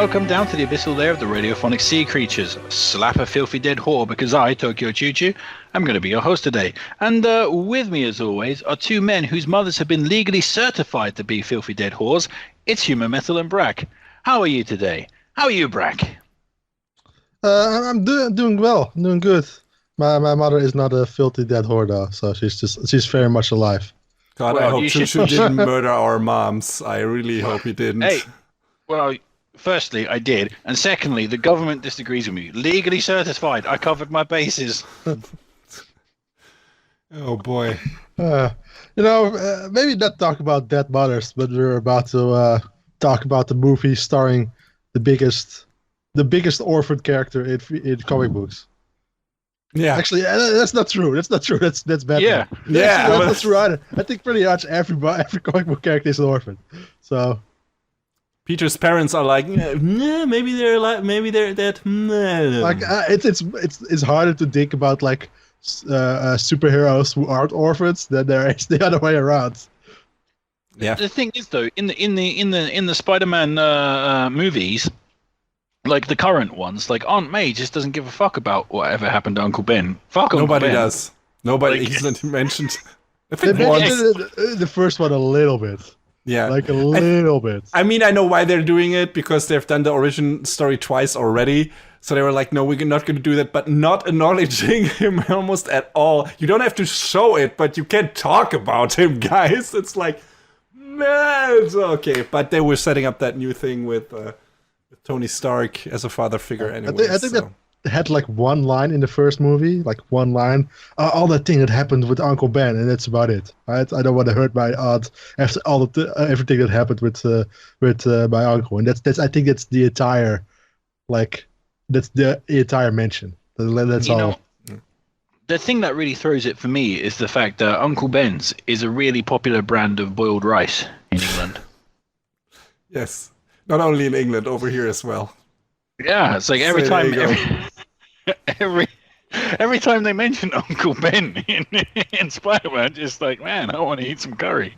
welcome down to the abyssal lair of the Radiophonic Sea Creatures. Slap a filthy dead whore, because I, Tokyo Choo Choo, am going to be your host today. And with me, as always, are two men whose mothers have been legally certified to be filthy dead whores. It's Human Metal and Brack. How are you today? How are you, Brack? I'm doing well. I'm doing good. My mother is not a filthy dead whore though, so she's very much alive. God, I hope Choo Choo didn't murder our moms. I really hope he didn't. Hey, well, firstly, I did, and secondly, the government disagrees with me. Legally certified. I covered my bases. Oh boy. Maybe not talk about dead mothers, but we're about to talk about the movie starring the biggest orphan character in comic books. Yeah. Actually, that's not true. That's bad. Yeah. That's true. I think pretty much every comic book character is an orphan. So Peter's parents are like, nah, maybe they're dead. Nah. Like it's harder to think about like superheroes who aren't orphans than it's the other way around. Yeah. The thing is, though, in the Spiderman movies, like the current ones, like Aunt May just doesn't give a fuck about whatever happened to Uncle Ben. Nobody does. Nobody isn't mentioned. I think they mentioned the first one a little bit. Yeah, like a little bit. I mean, I know why they're doing it, because they've done the origin story twice already. So they were like, no, we're not going to do that, but not acknowledging him almost at all. You don't have to show it, but you can't talk about him, guys. It's like, man, it's okay. But they were setting up that new thing with Tony Stark as a father figure anyway. I think that had like one line in the first movie, like one line. All that thing that happened with Uncle Ben, and that's about it. Right? I don't want to hurt my aunt after all everything that happened with my uncle, and that's I think that's the entire, like, that's the entire mention. That's all. The thing that really throws it for me is the fact that Uncle Ben's is a really popular brand of boiled rice in England. Yes. Not only in England, over here as well. Yeah, it's like every time they mention Uncle Ben in Spider-Man, just like, man, I want to eat some curry.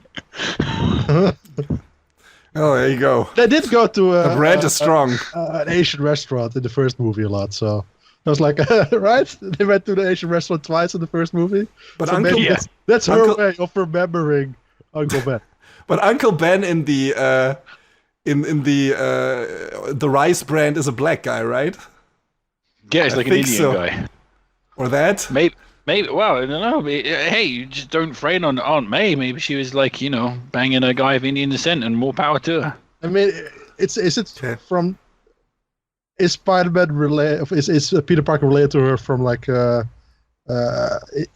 Oh, there you go. They did go to the bread is strong. An Asian restaurant in the first movie a lot, so I was like, right? They went to the Asian restaurant twice in the first movie. But so maybe that's her way of remembering Uncle Ben. But Uncle Ben in the the rice brand is a black guy, right? Yeah, he's like an Indian guy. Or that? Maybe. Well, I don't know. Hey, you just don't frown on Aunt May. Maybe she was like, banging a guy of Indian descent, and more power to her. I mean, is Spider-Man related? Is Peter Parker related to her from like?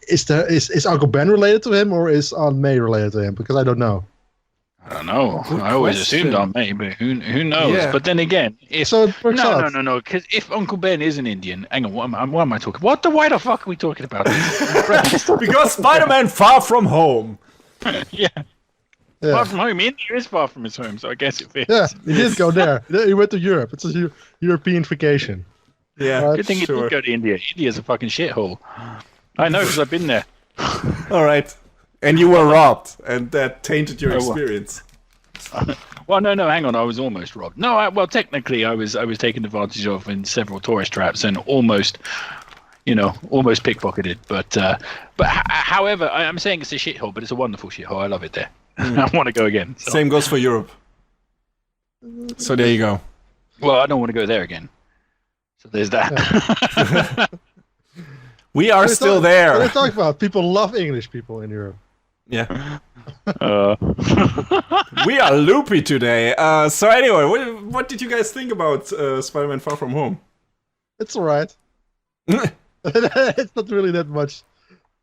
Is Uncle Ben related to him, or is Aunt May related to him? Because I don't know. I don't know. I always assumed Aunt May, but who knows? Yeah. But then again, no, because if Uncle Ben is an Indian, hang on, what am I talking? Why the fuck are we talking about this? Because Spider-Man Far From Home. Yeah. Far from home. India is far from his home, so I guess it fits. Yeah, he did go there. He went to Europe. It's a European vacation. Yeah. Good thing he did go to India. India's a fucking shithole. I know because I've been there. All right. And you were robbed, and that tainted your experience. Well, no, hang on. I was almost robbed. No, technically, I was taken advantage of in several tourist traps and almost pickpocketed. But however, I'm saying it's a shithole, but it's a wonderful shithole. I love it there. I want to go again. So. Same goes for Europe. So there you go. Well, I don't want to go there again. So there's that. Yeah. We are still there. What are you talking about? People love English people in Europe. Yeah. We are loopy today. So anyway, what did you guys think about Spider-Man Far From Home? It's alright. It's not really that much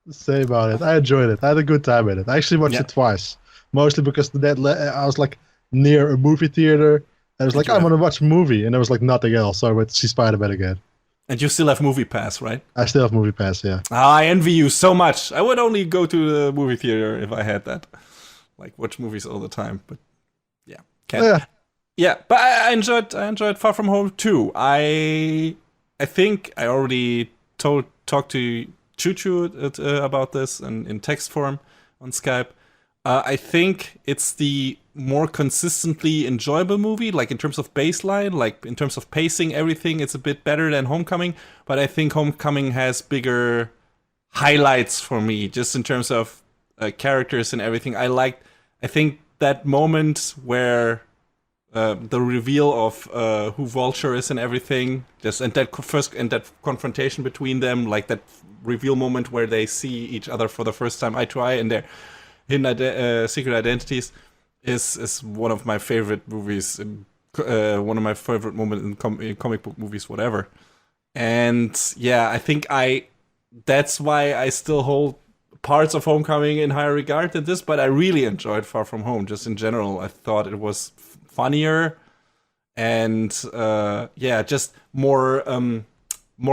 to say about it. I enjoyed it. I had a good time with it. I actually watched it twice. Mostly because I was like near a movie theater. And I was like, I want to watch a movie. And there was like nothing else. So I went to see Spider-Man again. And you still have Movie Pass, right? I still have Movie Pass, yeah. I envy you so much. I would only go to the movie theater if I had that. Like, watch movies all the time. But yeah. Can't. Yeah, but I enjoyed Far From Home too. I think I already talked to Choo Choo about this in text form on Skype. I think it's the more consistently enjoyable movie, like in terms of baseline, like in terms of pacing, everything, it's a bit better than Homecoming. But I think Homecoming has bigger highlights for me, just in terms of characters and everything. I think that moment where the reveal of who Vulture is and everything, and that confrontation between them, like that reveal moment where they see each other for the first time eye to eye and their hidden secret identities, is one of my favorite movies, one of my favorite moments in comic book movies, whatever. And yeah, I think that's why I still hold parts of Homecoming in higher regard than this, but I really enjoyed Far From Home. Just in general, I thought it was funnier and just more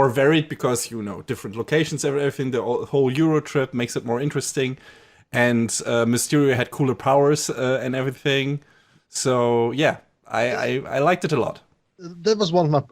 varied, because different locations, everything. The whole Euro trip makes it more interesting, and Mysterio had cooler powers and everything. So yeah, I liked it a lot. That was one of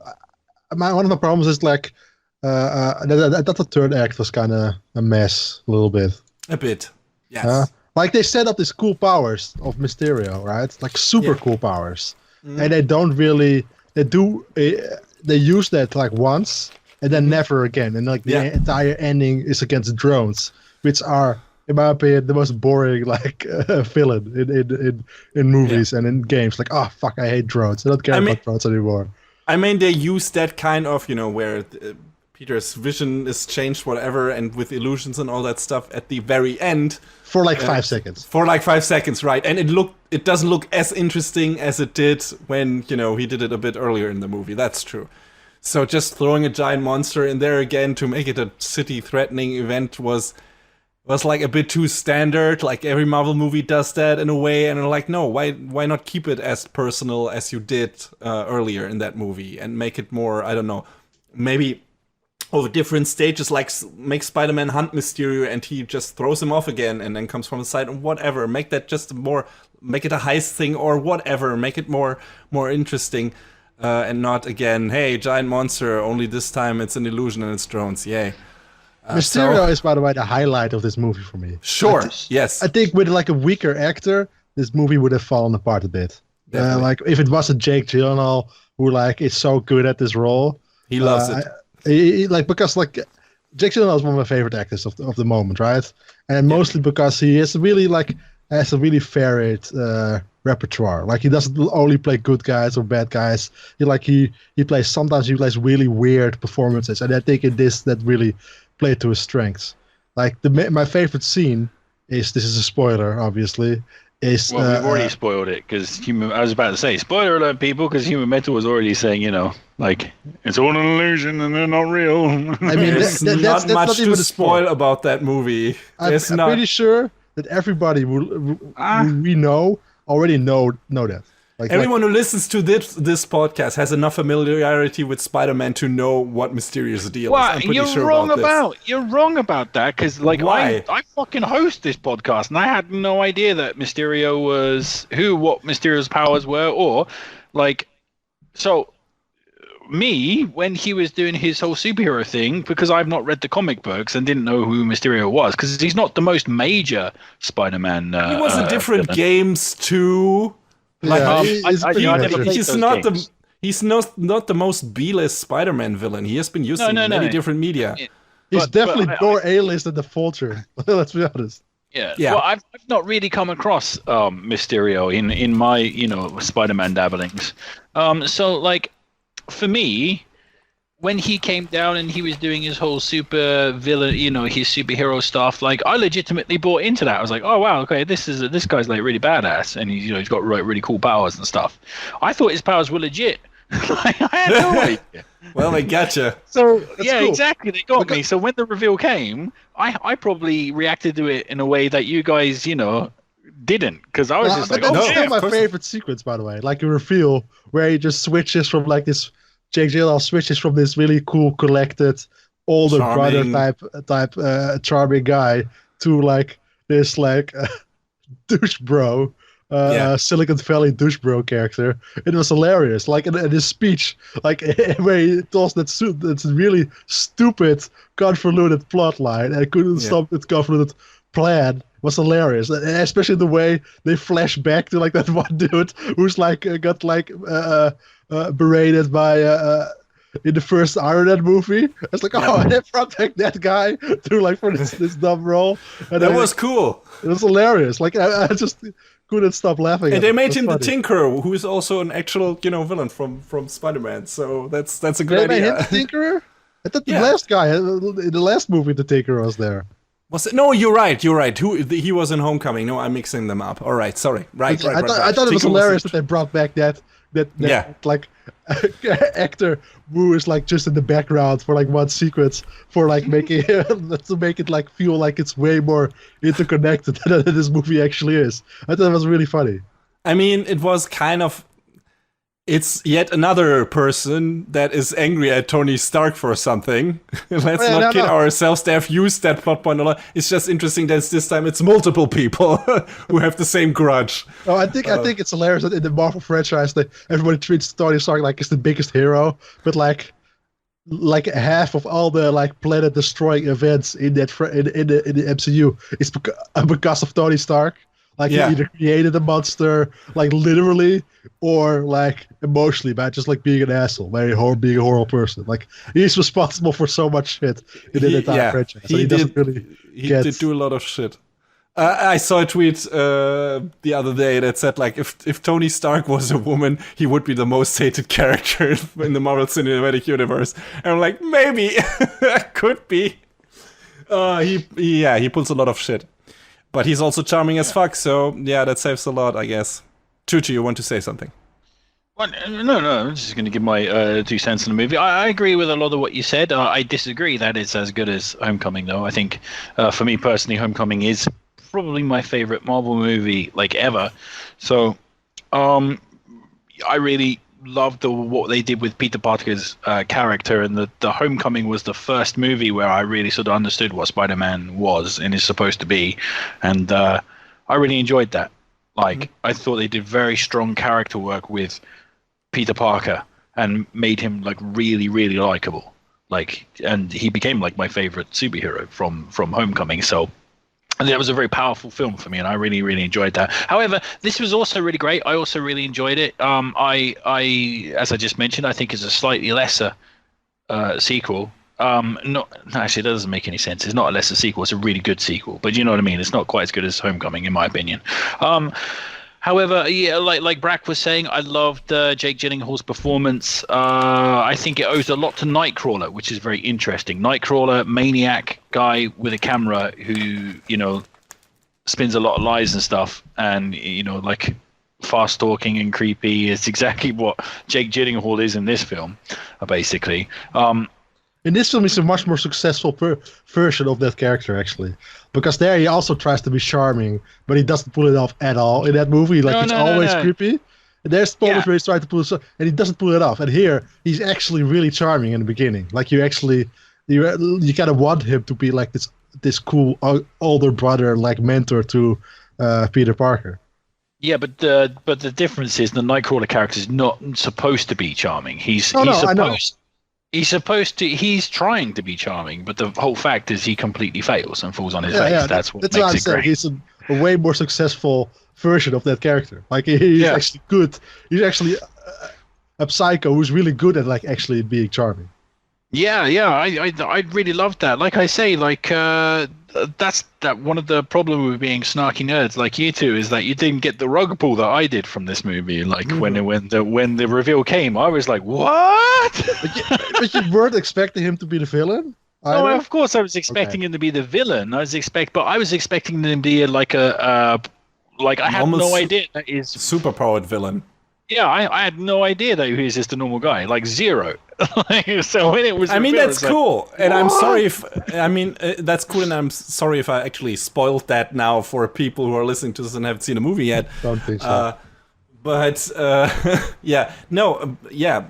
my problems. Is like that the third act was kind of a mess, a little bit. A bit, yes. Like they set up these cool powers of Mysterio, right? Like super cool powers, and they don't really. They use that like once and then never again, and like the entire ending is against drones, which are, in my opinion, the most boring like villain in movies and in games. Like, oh fuck, I hate drones. I don't care about drones anymore. I mean, they use that kind of where Peter's vision is changed, whatever, and with illusions and all that stuff at the very end. For like 5 seconds. For like 5 seconds, right. And it doesn't look as interesting as it did when, he did it a bit earlier in the movie. That's true. So just throwing a giant monster in there again to make it a city-threatening event was like a bit too standard. Like every Marvel movie does that in a way. And I'm like, no, why not keep it as personal as you did earlier in that movie and make it more, I don't know, maybe over different stages, like make Spider-Man hunt Mysterio and he just throws him off again and then comes from the side and whatever. Make that just make it a heist thing or whatever. Make it more interesting and not again, hey, giant monster, only this time it's an illusion and it's drones. Yay. Mysterio is, by the way, the highlight of this movie for me. Sure, yes. I think with like a weaker actor, this movie would have fallen apart a bit. Like if it was a Jake Gyllenhaal who like is so good at this role. He loves it. Because Jake Gyllenhaal is one of my favorite actors of the moment, right? And mostly because he is really has a really varied repertoire. Like he doesn't only play good guys or bad guys. Sometimes he plays really weird performances, and I think in this that really played to his strengths. Like my favorite scene is, this is a spoiler, obviously. We've already spoiled it because I was about to say spoiler alert, people, because Human Metal was already saying, like it's all an illusion and they're not real. I mean, there's not much to spoil about that movie. I'm pretty sure that everybody we know already know that. Everyone who listens to this podcast has enough familiarity with Spider-Man to know what Mysterio's deal is. I'm pretty sure You're wrong about that, because why? I fucking host this podcast and I had no idea that Mysterio was what Mysterio's powers were, or me, when he was doing his whole superhero thing, because I've not read the comic books and didn't know who Mysterio was, because he's not the most major Spider-Man. He was in different games too. He's not the most B-list Spider-Man villain. He has been used in many different media. He's definitely more A-list than the Vulture. Let's be honest. Yeah. Well, I've not really come across Mysterio in my Spider-Man dabblings. For me, when he came down and he was doing his whole super villain, his superhero stuff, I legitimately bought into that. I was like, oh wow, okay, this guy's really badass, and he's got really cool powers and stuff. I thought his powers were legit. I had no idea. Well, they gotcha. So cool. Exactly, they got me. So when the reveal came, I probably reacted to it in a way that you guys, didn't, because I was just like, that's still my favorite sequence, by the way. Like a reveal where he just switches from this. Jake Gyllenhaal switches from this really cool, collected, older brother type charming guy to this douche bro, Silicon Valley douche bro character. It was hilarious. In his speech, where he tells that's really stupid, convoluted plot line and couldn't stop its convoluted plan was hilarious, and especially the way they flash back to like that one dude who's like got like berated by in the first Iron Man movie. It's like, oh, they brought back that guy to like for this dumb role. And that was cool. It was hilarious. Like I just couldn't stop laughing. And they made him the Tinkerer, who is also an actual, villain from Spider-Man. So that's a good idea. They made him the Tinkerer? I thought the last guy in the last movie, the Tinkerer was there. Was it? No, you're right. He was in Homecoming. No, I'm mixing them up. All right, sorry. Right. I thought it was hilarious that they brought back that like actor who is like just in the background for like one sequence for like making to make it like feel like it's way more interconnected than this movie actually is. I thought it was really funny. I mean, it was kind of. It's yet another person that is angry at Tony Stark for something. Let's not kid ourselves. They have used that plot point a lot. It's just interesting that this time it's multiple people who have the same grudge. Oh, I think it's hilarious that in the Marvel franchise that everybody treats Tony Stark like he's the biggest hero, but like half of all the like planet destroying events in that in the MCU is because of Tony Stark. Like he either created a monster, like literally, or like emotionally by just like being an asshole, being a horrible person. Like he's responsible for so much shit in the entire franchise. He did do a lot of shit. I saw a tweet the other day that said like if Tony Stark was a woman, he would be the most hated character in the Marvel Cinematic Universe. And I'm like, maybe could be. He pulls a lot of shit. But he's also charming as fuck, so yeah, that saves a lot, I guess. Chuchi, you want to say something? Well, no, I'm just going to give my 2 cents on the movie. I agree with a lot of what you said. I disagree that it's as good as Homecoming, though. I think, for me personally, Homecoming is probably my favorite Marvel movie, like, ever. So, I really loved what they did with Peter Parker's character, and the Homecoming was the first movie where I really sort of understood what Spider-Man was and is supposed to be, and I really enjoyed that. Like, I thought they did very strong character work with Peter Parker and made him like really, really likable. Like, and he became like my favorite superhero from Homecoming. So. And that was a very powerful film for me, and I really, really enjoyed that. However, this was also really great. I also really enjoyed it. I, as I just mentioned, I think it's a slightly lesser sequel. Actually, that doesn't make any sense. It's not a lesser sequel. It's a really good sequel. But you know what I mean? It's not quite as good as Homecoming, in my opinion. However, yeah, like Brack was saying, I loved Jake Gyllenhaal's performance. I think it owes a lot to Nightcrawler, which is very interesting. Nightcrawler, maniac guy with a camera who, spins a lot of lies and stuff, and, like fast talking and creepy. It's exactly what Jake Gyllenhaal is in this film, basically. In this film, he's a much more successful version of that character, actually. Because there he also tries to be charming, but he doesn't pull it off at all. In that movie, he's always creepy. And there's moments where he's trying to pull it off, and he doesn't pull it off. And here, he's actually really charming in the beginning. Like, you kind of want him to be like this cool older brother, like mentor to Peter Parker. Yeah, but the difference is the Nightcrawler character is not supposed to be charming. He's trying to be charming, but the whole fact is he completely fails and falls on his face. Yeah, that's what makes it great. He's a way more successful version of that character. Like he's actually good. He's actually a psycho who's really good at like actually being charming. Yeah, I really loved that. Like I say, that's one of the problem with being snarky nerds like you two is that you didn't get the rug pull that I did from this movie. Like when the reveal came, I was like, what? But you weren't expecting him to be the villain? No, of course I was expecting him to be the villain. I was expecting him to be like I had no idea that is superpowered villain. Yeah, I had no idea that he was just a normal guy, like zero. So when it was, that's cool, and I'm sorry if that's cool, and I'm sorry if I actually spoiled that now for people who are listening to this and haven't seen the movie yet. Don't think so. But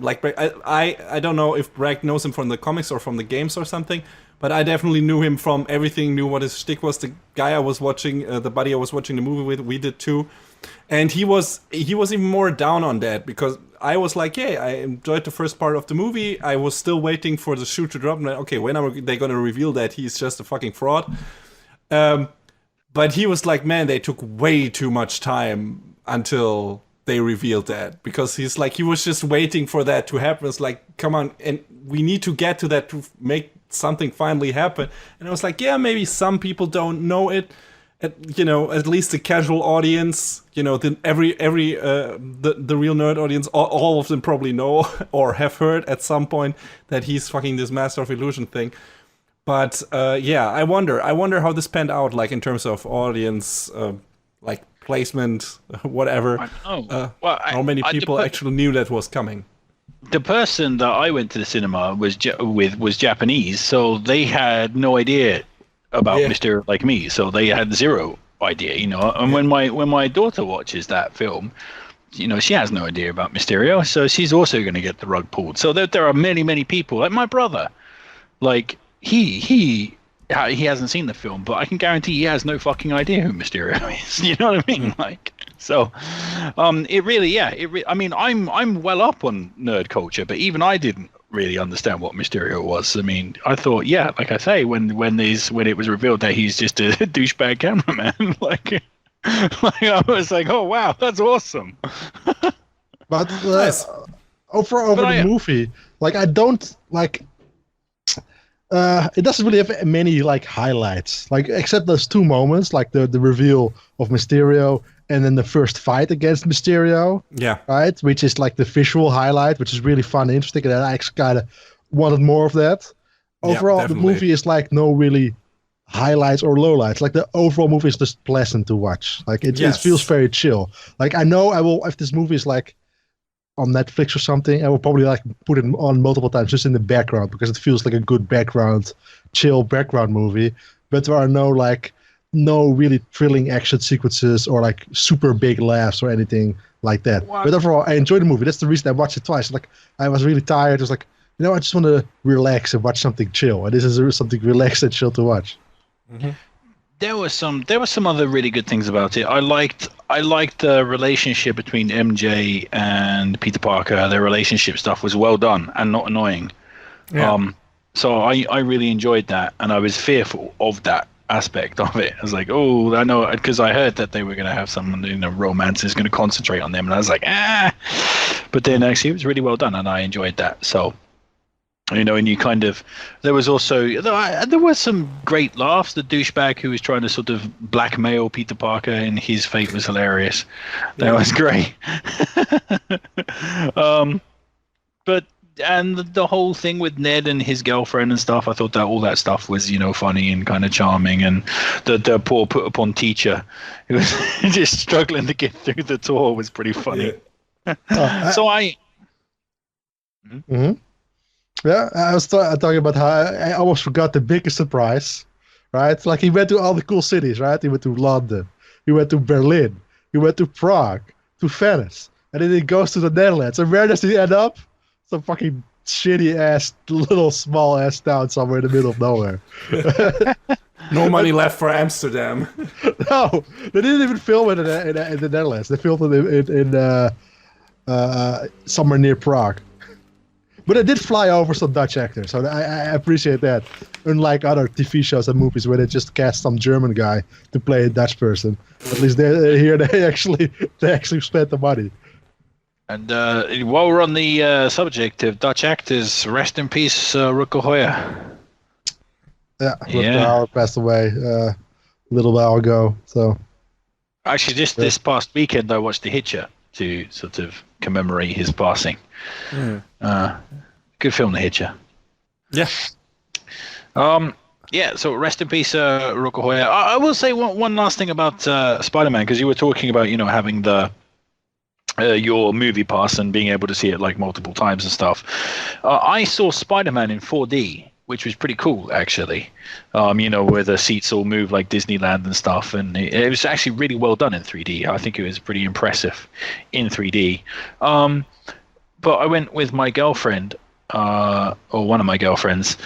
like I don't know if Bragg knows him from the comics or from the games or something, but I definitely knew him from everything. Knew what his shtick was. The guy I was watching, the buddy I was watching the movie with, we did too. And he was even more down on that because I was like, yeah, I enjoyed the first part of the movie. I was still waiting for the shoe to drop. And like, okay, when are they going to reveal that he's just a fucking fraud? But he was like, man, they took way too much time until they revealed that, because he's like, he was just waiting for that to happen. It's like, come on, and we need to get to that to make something finally happen. And I was like, yeah, maybe some people don't know it. At least the casual audience, the real nerd audience, all of them probably know or have heard at some point that he's fucking this Master of Illusion thing. But I wonder how this panned out, like in terms of audience, like placement, whatever. I don't know. How many people actually knew that was coming? The person that I went to the cinema was Japanese, so they had no idea about Mysterio like me. So they had zero idea, And when my daughter watches that film, she has no idea about Mysterio, so she's also going to get the rug pulled. So there are many people, like my brother, like he hasn't seen the film, but I can guarantee he has no fucking idea who Mysterio is. You know what I mean? Like, so, I mean, I'm well up on nerd culture, but even I didn't really understand what Mysterio was. I mean, I thought, like I say, when it was revealed that he's just a douchebag cameraman, like I was like, oh wow, that's awesome. But over the movie, like I don't like. It doesn't really have many like highlights, like except those two moments, like the reveal of Mysterio and then the first fight against Mysterio. Yeah. Right, which is like the visual highlight, which is really fun and interesting, and I actually kind of wanted more of that. Overall, the movie is like no really highlights or lowlights. Like the overall movie is just pleasant to watch. Like it feels very chill. Like I know I will, if this movie is like on Netflix or something, I will probably like put it on multiple times just in the background because it feels like a good background, chill background movie. But there are no really thrilling action sequences or like super big laughs or anything like that. What? But overall, I enjoyed the movie. That's the reason I watched it twice. Like I was really tired. I was like, I just want to relax and watch something chill. And this is something relaxed and chill to watch. Mm-hmm. There were some other really good things about it. I liked the relationship between MJ and Peter Parker. Their relationship stuff was well done and not annoying. Yeah. So I really enjoyed that, and I was fearful of that aspect of it. I was like, oh, I know, because I heard that they were going to have some romance is going to concentrate on them, and I was like, but then actually it was really well done, and I enjoyed that. So. And you kind of, there was some great laughs. The douchebag who was trying to sort of blackmail Peter Parker, and his fate was hilarious. That was great. And the whole thing with Ned and his girlfriend and stuff, I thought that all that stuff was, funny and kind of charming. And the poor put upon teacher who was just struggling to get through the tour was pretty funny. Yeah. So I. Mm-hmm. Yeah, I was talking about how I almost forgot the biggest surprise, right? Like he went to all the cool cities, right? He went to London, he went to Berlin, he went to Prague, to Venice, and then he goes to the Netherlands. And where does he end up? Some fucking shitty ass, little small ass town somewhere in the middle of nowhere. No money left for Amsterdam. No, they didn't even film it in the Netherlands. They filmed it in somewhere near Prague. But it did fly over some Dutch actors, so I appreciate that. Unlike other TV shows and movies where they just cast some German guy to play a Dutch person, at least here they actually spent the money. And while we're on the subject of Dutch actors, rest in peace, Rutger Hauer. Yeah, Rutger Hauer passed away a little while ago. So actually, just this past weekend, I watched The Hitcher to sort of commemorate his passing. Good film, The Hitcher. Yeah. So rest in peace, Rutger Hauer. I will say one last thing about Spider-Man, because you were talking about having the your movie pass and being able to see it like multiple times and stuff. I saw Spider-Man in 4D, which was pretty cool actually. Where the seats all move like Disneyland and stuff, and it was actually really well done in 3D. I think it was pretty impressive in 3D. But I went with my girlfriend, or one of my girlfriends.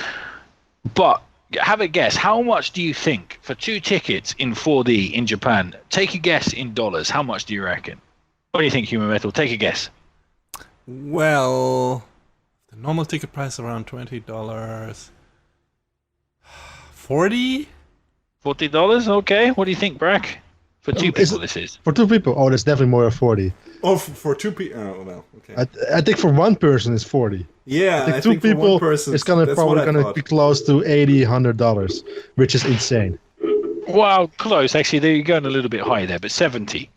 But have a guess. How much do you think for 2 tickets in 4D in Japan? Take a guess in dollars. How much do you reckon? What do you think, Human Metal? Take a guess. Well, the normal ticket price around $20. 40? $40. Okay. What do you think, Brack? For two Is people, it- this is. For 2 people, oh, that's definitely more than 40. Oh, for 2 people. Oh well, okay. I think for one person it's 40. Yeah, I think 2 for one people person, it's gonna that's probably what I gonna thought. be close to $80-$100, which is insane. Wow, close. Actually, you're going a little bit high there, but $70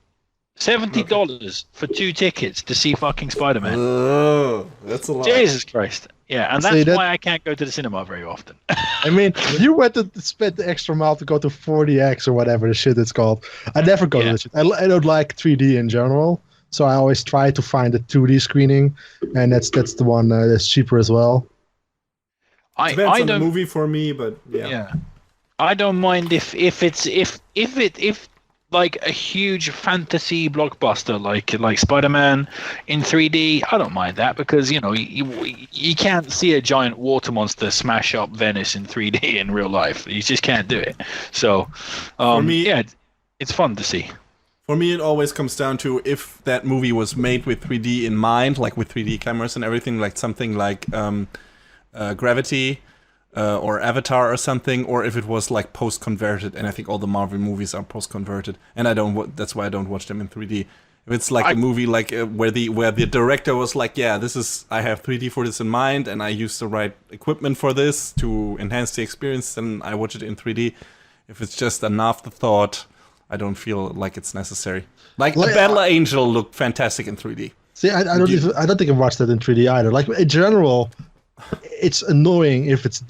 for 2 tickets to see fucking Spider-Man. Oh, that's a lot. Jesus Christ. Yeah, and See, that's why I can't go to the cinema very often. I mean, you went to spend the extra mile to go to 40X or whatever the shit it's called. I never go to Yeah. this shit. I don't like 3D in general, so I always try to find a 2D screening, and that's the one that's cheaper as well. Depends I on the don't. movie for me, but yeah. Yeah, I don't mind if like a huge fantasy blockbuster like Spider-Man in 3D. I don't mind that because you can't see a giant water monster smash up Venice in 3D in real life. You just can't do it. So, me- yeah, it's fun to see. For me, it always comes down to if that movie was made with 3D in mind, like with 3D cameras and everything, like something like Gravity or Avatar or something, or if it was like post-converted. And I think all the Marvel movies are post-converted, and that's why I don't watch them in 3D. If it's like a movie like where the director was like, yeah, I have 3D for this in mind, and I use the right equipment for this to enhance the experience, then I watch it in 3D. If it's just an afterthought, I don't feel like it's necessary. Like the Battle Angel looked fantastic in 3D. See, I don't think I watched that in 3D either. Like in general, it's annoying if it's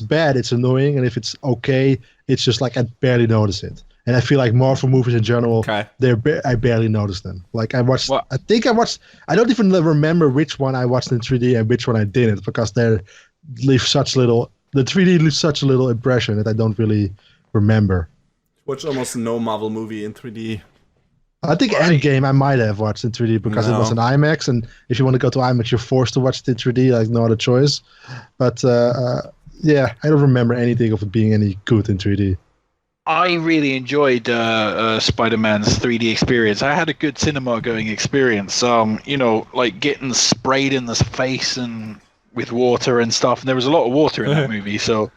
bad, it's annoying, and if it's okay, it's just like I barely notice it. And I feel like Marvel movies in general, I barely notice them. Like I don't even remember which one I watched in 3D and which one I didn't, because the 3D leaves such a little impression that I don't really remember. Watch almost no Marvel movie in 3D. I think Endgame I might have watched in 3D because it was an IMAX, and if you want to go to IMAX, you're forced to watch it in 3D, like no other choice. But yeah, I don't remember anything of it being any good in 3D. I really enjoyed Spider-Man's 3D experience. I had a good cinema-going experience. Like getting sprayed in the face and with water and stuff. And there was a lot of water in that movie, so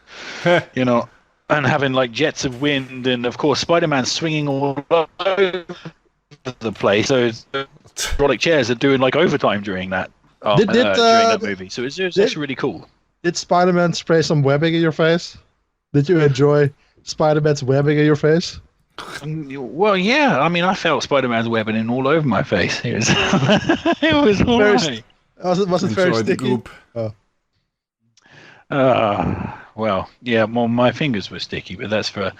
and having like jets of wind, and of course Spider-Man swinging all over the place. So hydraulic chairs are doing like overtime during that during that movie. So it's actually really cool. Did Spider-Man spray some webbing in your face? Did you enjoy Spider-Man's webbing in your face? Well, yeah. I mean, I felt Spider-Man's webbing in all over my face. It was, it was all right. Was it very sticky? Well, yeah. Well, my fingers were sticky, but that's for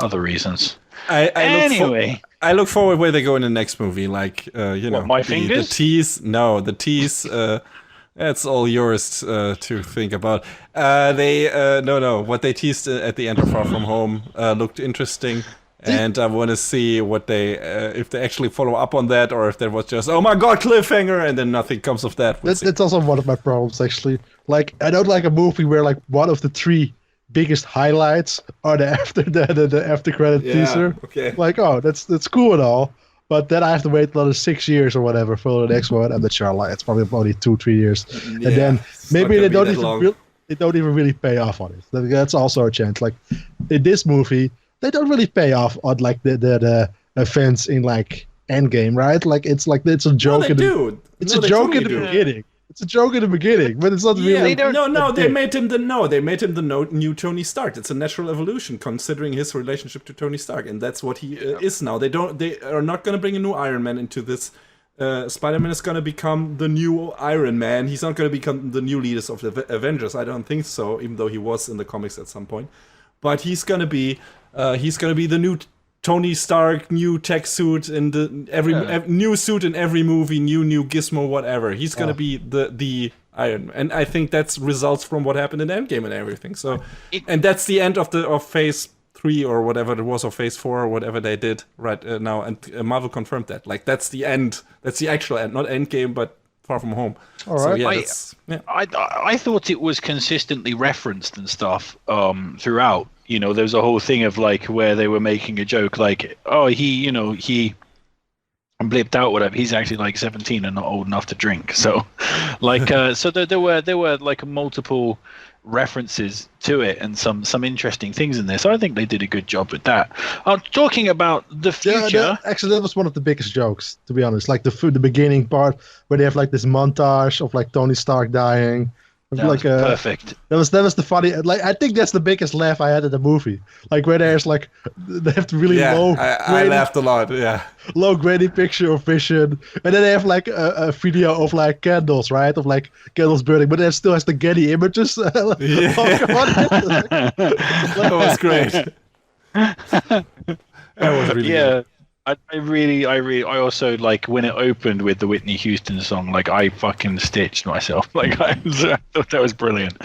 other reasons. I look forward where they go in the next movie. Like my fingers? The tease. No, the tease. That's all yours to think about. What they teased at the end of Far From Home looked interesting, and I want to see what if they actually follow up on that, or if there was just, oh my god, cliffhanger, and then nothing comes of that. That's also one of my problems, actually. Like, I don't like a movie where like one of the 3 biggest highlights are the after credit teaser. Okay. Like, oh, that's cool and all. But then I have to wait another 6 years or whatever for the next one. I'm not sure. Like, it's probably only 2-3 years, and then maybe they don't even really pay off on it. That's also a chance. Like in this movie, they don't really pay off on like the events in like Endgame, right? Like it's a joke. It's a joke in the beginning. It's a joke in the beginning, but it's not really. They made him the new Tony Stark. It's a natural evolution, considering his relationship to Tony Stark, and that's what he is now. They are not going to bring a new Iron Man into this. Spider-Man is going to become the new Iron Man. He's not going to become the new leaders of the Avengers. I don't think so, even though he was in the comics at some point. But he's going to be the new Tony Stark, new tech suit in new suit in every movie, new gizmo, whatever. He's gonna be the Iron Man, and I think that's results from what happened in Endgame and everything. So, and that's the end of Phase 3 or whatever it was, or Phase 4 or whatever they did right now. And Marvel confirmed that. Like that's the end. That's the actual end, not Endgame, but Far From Home. All right. So, I thought it was consistently referenced and stuff throughout. There was a whole thing of like where they were making a joke like, oh, he blipped out, whatever. He's actually like 17 and not old enough to drink. So, like, so there were like multiple references to it and some interesting things in there. So I think they did a good job with that. Talking about the future, that was one of the biggest jokes, to be honest. Like the beginning part where they have like this montage of like Tony Stark dying. That was perfect. That was the funny. Like I think that's the biggest laugh I had at the movie. Like where there's like they have to really low. I laughed a lot. Yeah, low grainy picture of Vision, and then they have like a video of like candles, right? Of like candles burning, but it still has the Getty images. That was great. That was really good. I also like when it opened with the Whitney Houston song. Like I fucking stitched myself. Like I thought that was brilliant.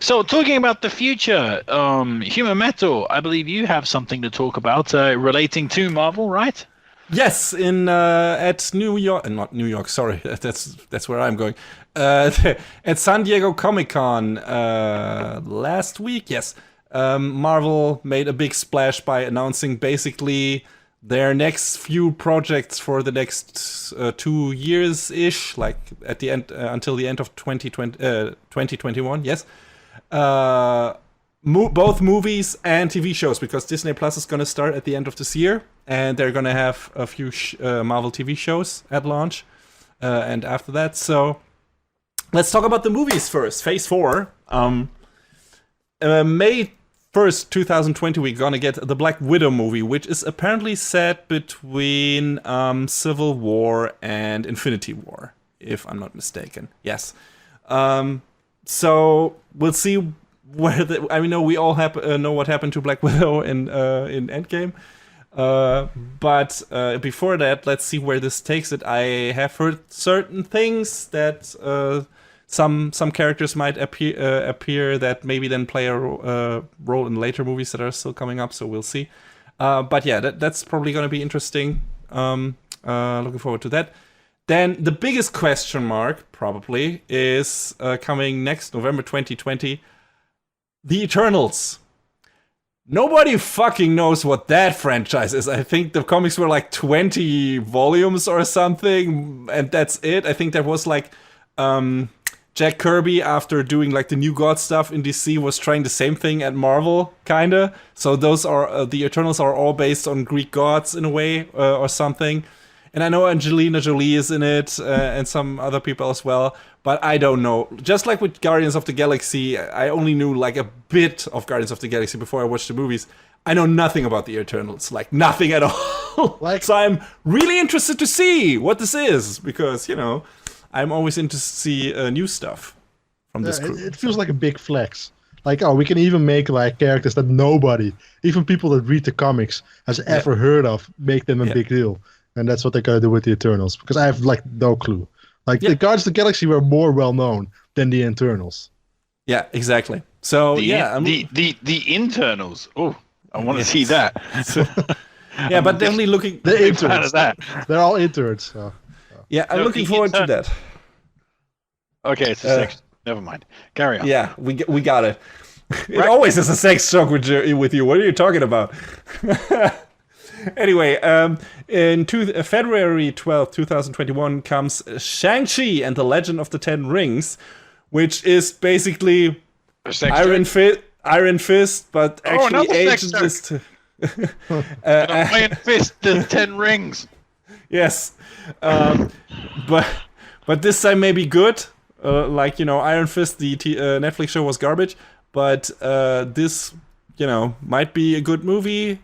So talking about the future, Human Metal. I believe you have something to talk about relating to Marvel, right? Yes, at New York, not New York. Sorry, that's where I'm going. At San Diego Comicon last week. Yes, Marvel made a big splash by announcing basically their next few projects for the next 2 years ish, like at the end until the end of 2021. Yes, both movies and TV shows, because Disney Plus is going to start at the end of this year, and they're going to have a few Marvel TV shows at launch and after that. So let's talk about the movies first. Phase 4. May 1st, 2020, we're gonna get the Black Widow movie, which is apparently set between Civil War and Infinity War, if I'm not mistaken. Yes. So we'll see where we all know what happened to Black Widow in Endgame. But before that, let's see where this takes it. I have heard certain things that some characters might appear that maybe then play a role in later movies that are still coming up. So we'll see. But yeah, that's probably going to be interesting. Looking forward to that. Then the biggest question mark probably is coming next November 2020. The Eternals. Nobody fucking knows what that franchise is. I think the comics were like 20 volumes or something, and that's it. I think there was like Jack Kirby, after doing like the New God stuff in DC, was trying the same thing at Marvel, kinda. So those are the Eternals are all based on Greek gods in a way or something. And I know Angelina Jolie is in it and some other people as well, but I don't know. Just like with Guardians of the Galaxy, I only knew like a bit of Guardians of the Galaxy before I watched the movies. I know nothing about the Eternals, like nothing at all. So I'm really interested to see what this is, because, you know, I'm always interested to see new stuff from this crew. It feels like a big flex. Like, oh, we can even make like characters that nobody, even people that read the comics, has ever heard of, make them a big deal. And that's what they're going to do with the Eternals, because I have like no clue. Like the Guardians of the Galaxy were more well known than the Eternals. Yeah, exactly. So the internals. Oh, I want to see that. Yeah, but definitely looking. The interns. They're all interns. So. Yeah, I'm looking forward to that. Okay, it's a sex. Never mind. Carry on. Yeah, we got it. It always is a sex joke with you. What are you talking about? Anyway, February 12th, 2021 comes Shang-Chi and the Legend of the Ten Rings, which is basically Iron Fist, but actually ageless. Iron Fist, the Ten Rings. Yes, but this time maybe good. Like, you know, Iron Fist, the Netflix show was garbage, but this, you know, might be a good movie.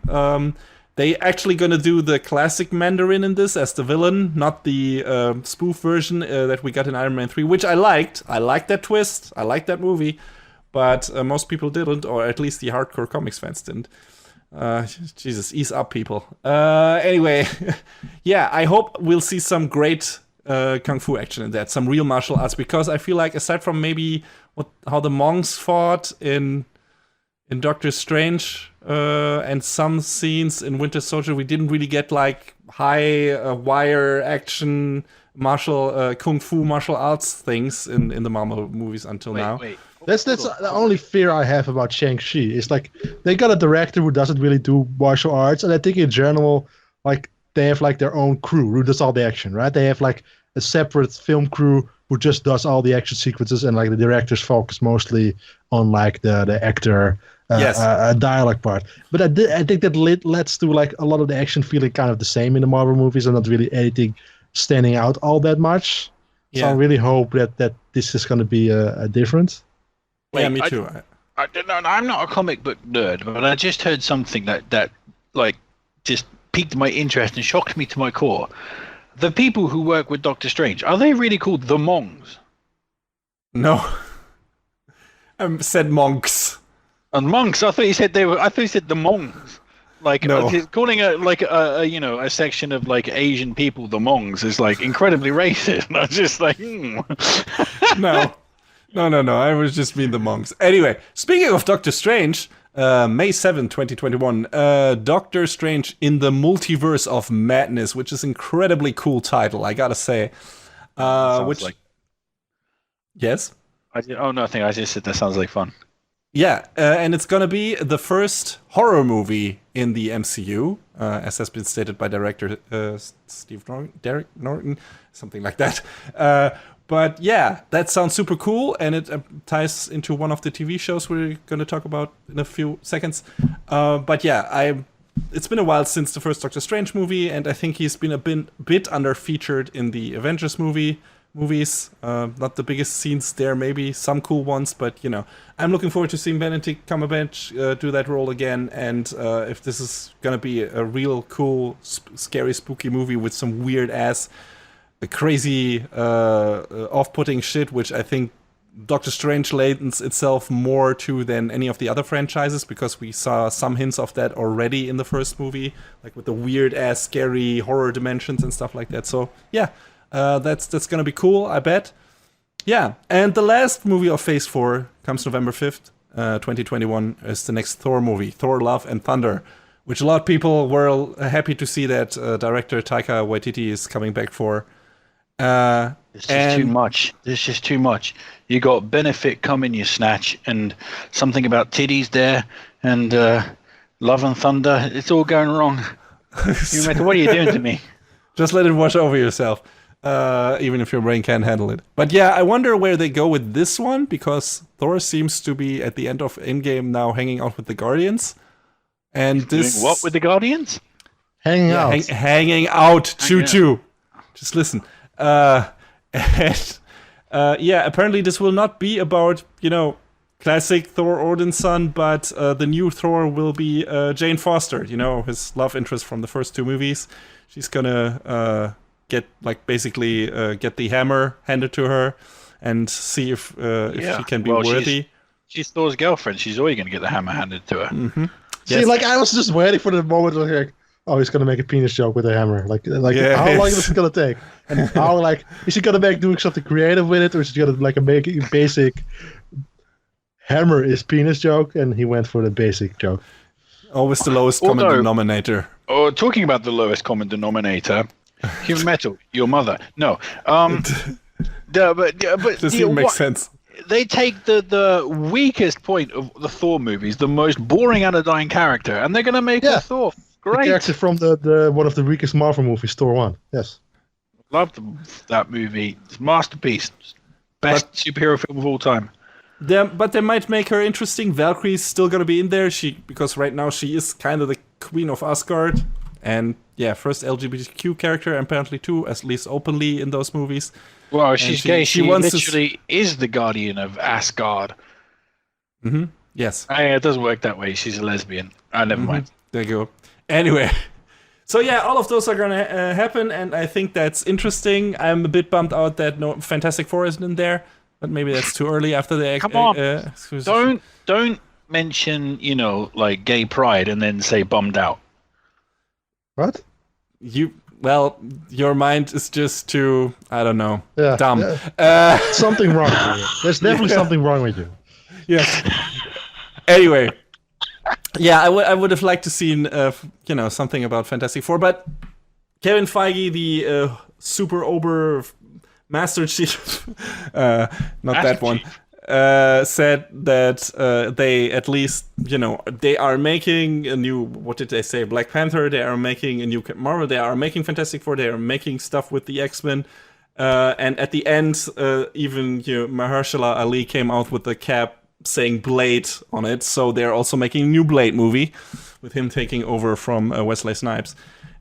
They actually gonna do the classic Mandarin in this as the villain, not the spoof version that we got in Iron Man 3, which I liked. I liked that twist. I liked that movie, but most people didn't, or at least the hardcore comics fans didn't. Jesus, ease up, people. Anyway, yeah, I hope we'll see some great kung fu action in that, some real martial arts, because I feel like aside from maybe how the monks fought in Doctor Strange and some scenes in Winter Soldier, we didn't really get like high wire action kung fu martial arts things in the Marvel movies until now. That's the only fear I have about Shang-Chi. It's like they got a director who doesn't really do martial arts, and I think in general, like they have like their own crew who does all the action, right? They have like a separate film crew who just does all the action sequences, and like the directors focus mostly on like the actor dialogue part. But I think that leads to like a lot of the action feeling kind of the same in the Marvel movies, and not really anything standing out all that much. So I really hope that this is going to be a difference. Yeah, me too. I don't know. I'm not a comic book nerd, but I just heard something that like just piqued my interest and shocked me to my core. The people who work with Doctor Strange, are they really called the Mongs? No. Said monks. And monks? I thought you said I thought you said the Mongs. Like no. Calling a section of like Asian people the Mongs is like incredibly racist. I was just like, No. I was just mean the monks. Anyway, speaking of Doctor Strange, May 7, 2021, Doctor Strange in the Multiverse of Madness, which is incredibly cool title, I gotta say. Yes? Nothing. I just said that sounds like fun. Yeah, and it's gonna be the first horror movie in the MCU, as has been stated by director Derek Norton, something like that. But yeah, that sounds super cool, and it ties into one of the TV shows we're going to talk about in a few seconds. But yeah, it's been a while since the first Doctor Strange movie, and I think he's been a bit underfeatured in the Avengers movies. Not the biggest scenes there, maybe some cool ones, but I'm looking forward to seeing Benedict Cumberbatch do that role again. And if this is going to be a real cool, scary, spooky movie with some weird ass, crazy, off-putting shit, which I think Doctor Strange lends itself more to than any of the other franchises, because we saw some hints of that already in the first movie, like with the weird-ass, scary horror dimensions and stuff like that. So yeah, that's gonna be cool, I bet. Yeah, and the last movie of Phase 4 comes November 5th, 2021, is the next Thor movie, Thor: Love and Thunder, which a lot of people were happy to see that director Taika Waititi is coming back for. It's just too much. There's just too much. You got Benefit coming, you snatch, and something about titties there, and Love and Thunder. It's all going wrong. What are you doing to me? Just let it wash over yourself, even if your brain can't handle it. But yeah, I wonder where they go with this one, because Thor seems to be at the end of Endgame now hanging out with the Guardians. And this doing what with the Guardians? Hanging out. Hanging out. Choo-choo. Just listen. Apparently this will not be about, classic Thor Odinson, but the new Thor will be Jane Foster, his love interest from the first two movies. She's gonna get the hammer handed to her and see if she can be worthy. She's Thor's girlfriend. She's always gonna get the hammer handed to her. Mm-hmm. See, I was just waiting for the moment like, oh, he's gonna make a penis joke with a hammer. How long is it gonna take? And how is he gonna doing something creative with it, or is he gonna make a basic hammer is penis joke? And he went for the basic joke. Always the lowest common denominator. Oh, talking about the lowest common denominator, Human Metal, your mother. No, but this even makes sense. They take the weakest point of the Thor movies, the most boring, anodyne character, and they're gonna make a Thor. Great. The character from the one of the weakest Marvel movies, Thor 1. Yes. Loved that movie. It's a masterpiece. Best superhero film of all time. But they might make her interesting. Valkyrie's still gonna be in there. Because right now she is kind of the queen of Asgard. And yeah, first LGBTQ character, apparently too, at least openly in those movies. Well, she's gay. She literally is the guardian of Asgard. Mm-hmm. Yes. It doesn't work that way. She's a lesbian. Never mind. There you go. Anyway, so yeah, all of those are gonna happen, and I think that's interesting. I'm a bit bummed out that no Fantastic Four isn't in there, but maybe that's too early after the. Come on! Don't mention gay pride and then say bummed out. What? Your mind is just too, I don't know, dumb. Yeah. Something wrong with you. There's definitely something wrong with you. Yes. Anyway. Yeah, I would have liked to seen something about Fantastic Four, but Kevin Feige, the super Ober Master Chief, that one, said that they at least they are making a new, what did they say? Black Panther. They are making a new Marvel. They are making Fantastic Four. They are making stuff with the X-Men. And at the end, even Mahershala Ali came out with the cap saying Blade on it. So they're also making a new Blade movie with him taking over from Wesley Snipes.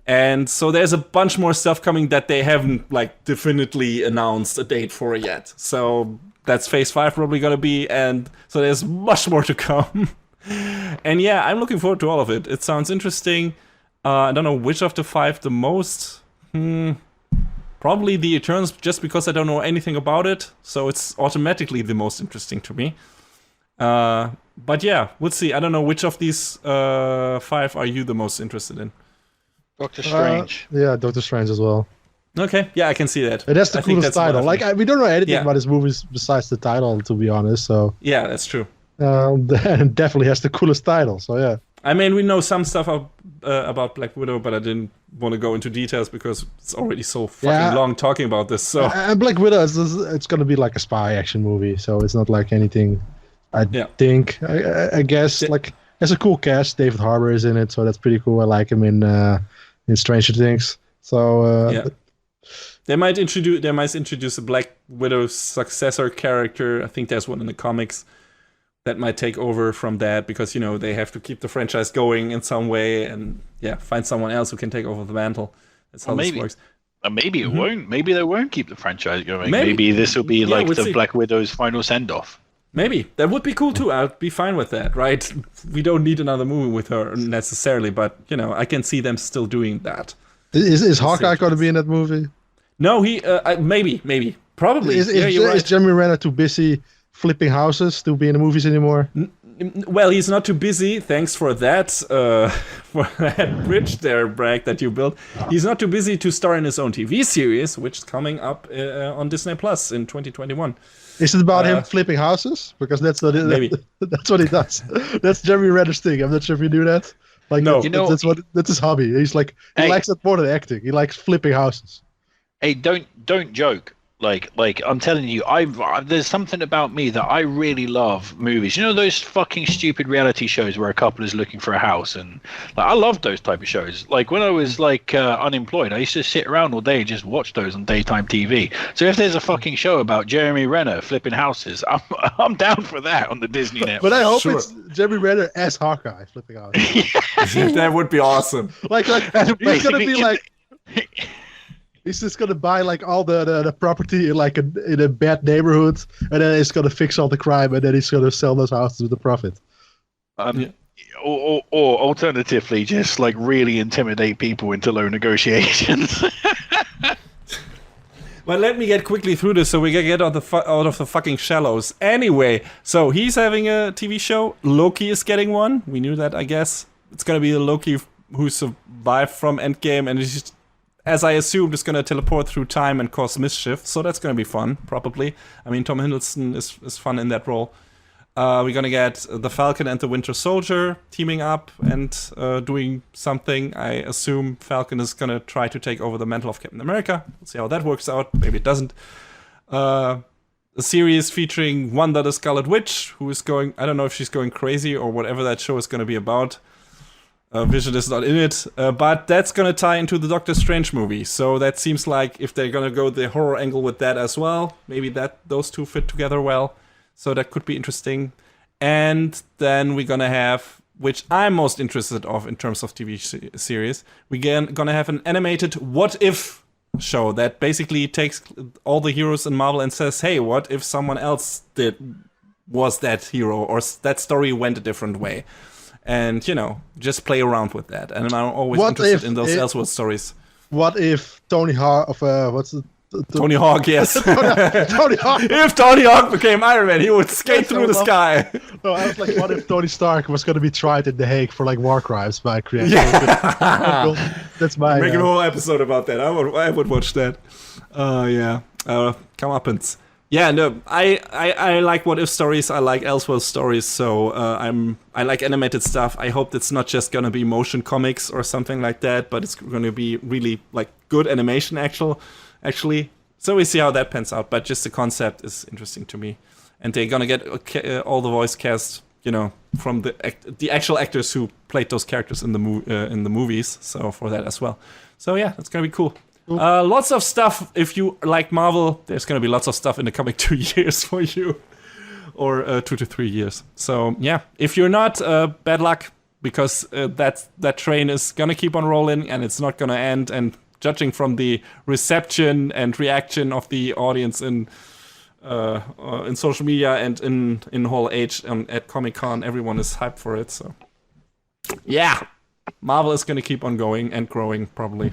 And so there's a bunch more stuff coming that they haven't like definitely announced a date for yet. So that's Phase 5 probably gonna be, and so there's much more to come. And yeah, I'm looking forward to all of it. It sounds interesting. I don't know which of the 5 the most. Probably the Eternals, just because I don't know anything about it. So it's automatically the most interesting to me. But yeah, we'll see. I don't know which of these 5 are you the most interested in. Doctor Strange. Yeah, Doctor Strange as well. Okay, yeah, I can see that. That's the coolest title. Like, we don't know anything about his movies besides the title, to be honest. So yeah, that's true. Definitely has the coolest title. So yeah. I mean, we know some stuff about Black Widow, but I didn't want to go into details because it's already so fucking long talking about this. So Black Widow it's going to be like a spy action movie, so it's not like anything. I think I guess like it's a cool cast. David Harbour is in it, so that's pretty cool. I like him in Stranger Things. So they might introduce a Black Widow successor character. I think there's one in the comics that might take over from that because they have to keep the franchise going in some way and find someone else who can take over the mantle. That's how this works. Maybe it won't. Maybe they won't keep the franchise going. Maybe this will be like the Black Widow's final send-off. Maybe. That would be cool too. I'd be fine with that, right? We don't need another movie with her necessarily, but, I can see them still doing that. Is Hawkeye going to be in that movie? No, maybe. Probably. Is Jeremy Renner too busy flipping houses to be in the movies anymore? Well, he's not too busy. Thanks for that bridge there, Bragg, that you built. He's not too busy to star in his own TV series, which is coming up on Disney Plus in 2021. Is it about him flipping houses? Because that's what that's what he does. That's Jeremy Renner's thing. I'm not sure if you knew that. Like, no, that's his hobby. He's like he likes that more than acting. He likes flipping houses. Hey, don't joke. Like I'm telling you, there's something about me that I really love movies. Those fucking stupid reality shows where a couple is looking for a house, and I love those type of shows. Like when I was unemployed, I used to sit around all day and just watch those on daytime TV. So if there's a fucking show about Jeremy Renner flipping houses, I'm down for that on the Disney Network. But I hope it's Jeremy Renner as Hawkeye flipping houses. That would be awesome. Like he's gonna be like. He's just gonna buy all the property in a bad neighborhood, and then he's gonna fix all the crime, and then he's gonna sell those houses with a profit. Or alternatively, just really intimidate people into low negotiations. Well, let me get quickly through this so we can get out of the fucking shallows. Anyway, so he's having a TV show. Loki is getting one. We knew that, I guess. It's gonna be the Loki who survived from Endgame, and he's, as I assumed, is going to teleport through time and cause mischief. So that's going to be fun, probably. I mean, Tom Hiddleston is fun in that role. We're going to get the Falcon and the Winter Soldier teaming up and doing something. I assume Falcon is going to try to take over the mantle of Captain America. We'll see how that works out. Maybe it doesn't. A series featuring Wanda the Scarlet Witch, who is going... I don't know if she's going crazy or whatever that show is going to be about. Vision is not in it, but that's gonna tie into the Doctor Strange movie. So that seems like if they're gonna go the horror angle with that as well, maybe those two fit together well. So that could be interesting. And then we're gonna have, which I'm most interested of in terms of TV series, we're gonna have an animated What If show that basically takes all the heroes in Marvel and says, hey, what if someone else was that hero, or that story went a different way? And, just play around with that. And I'm always interested in those Elseworld stories. What if Tony Hawk, Tony Hawk, yes. Tony Hawk. If Tony Hawk became Iron Man, he would skate through the sky. No, I was like, what if Tony Stark was going to be tried in The Hague for war crimes by creating? Yeah. That's my... Make a whole episode about that. I would watch that. Yeah. Comeuppance. Yeah, no, I like What If stories. I like Elseworld stories. So I like animated stuff. I hope it's not just gonna be motion comics or something like that, but it's gonna be really good animation actually. So we see how that pans out. But just the concept is interesting to me, and they're gonna get all the voice cast, from the actual actors who played those characters in the movies. So for that as well. So yeah, it's gonna be cool. Lots of stuff. If you like Marvel, there's going to be lots of stuff in the coming 2 years for you. Or 2 to 3 years. So, yeah. If you're not, bad luck. Because that train is going to keep on rolling. And it's not going to end. And judging from the reception and reaction of the audience in social media and in Hall H at Comicon, everyone is hyped for it. So, yeah. Marvel is going to keep on going and growing, probably.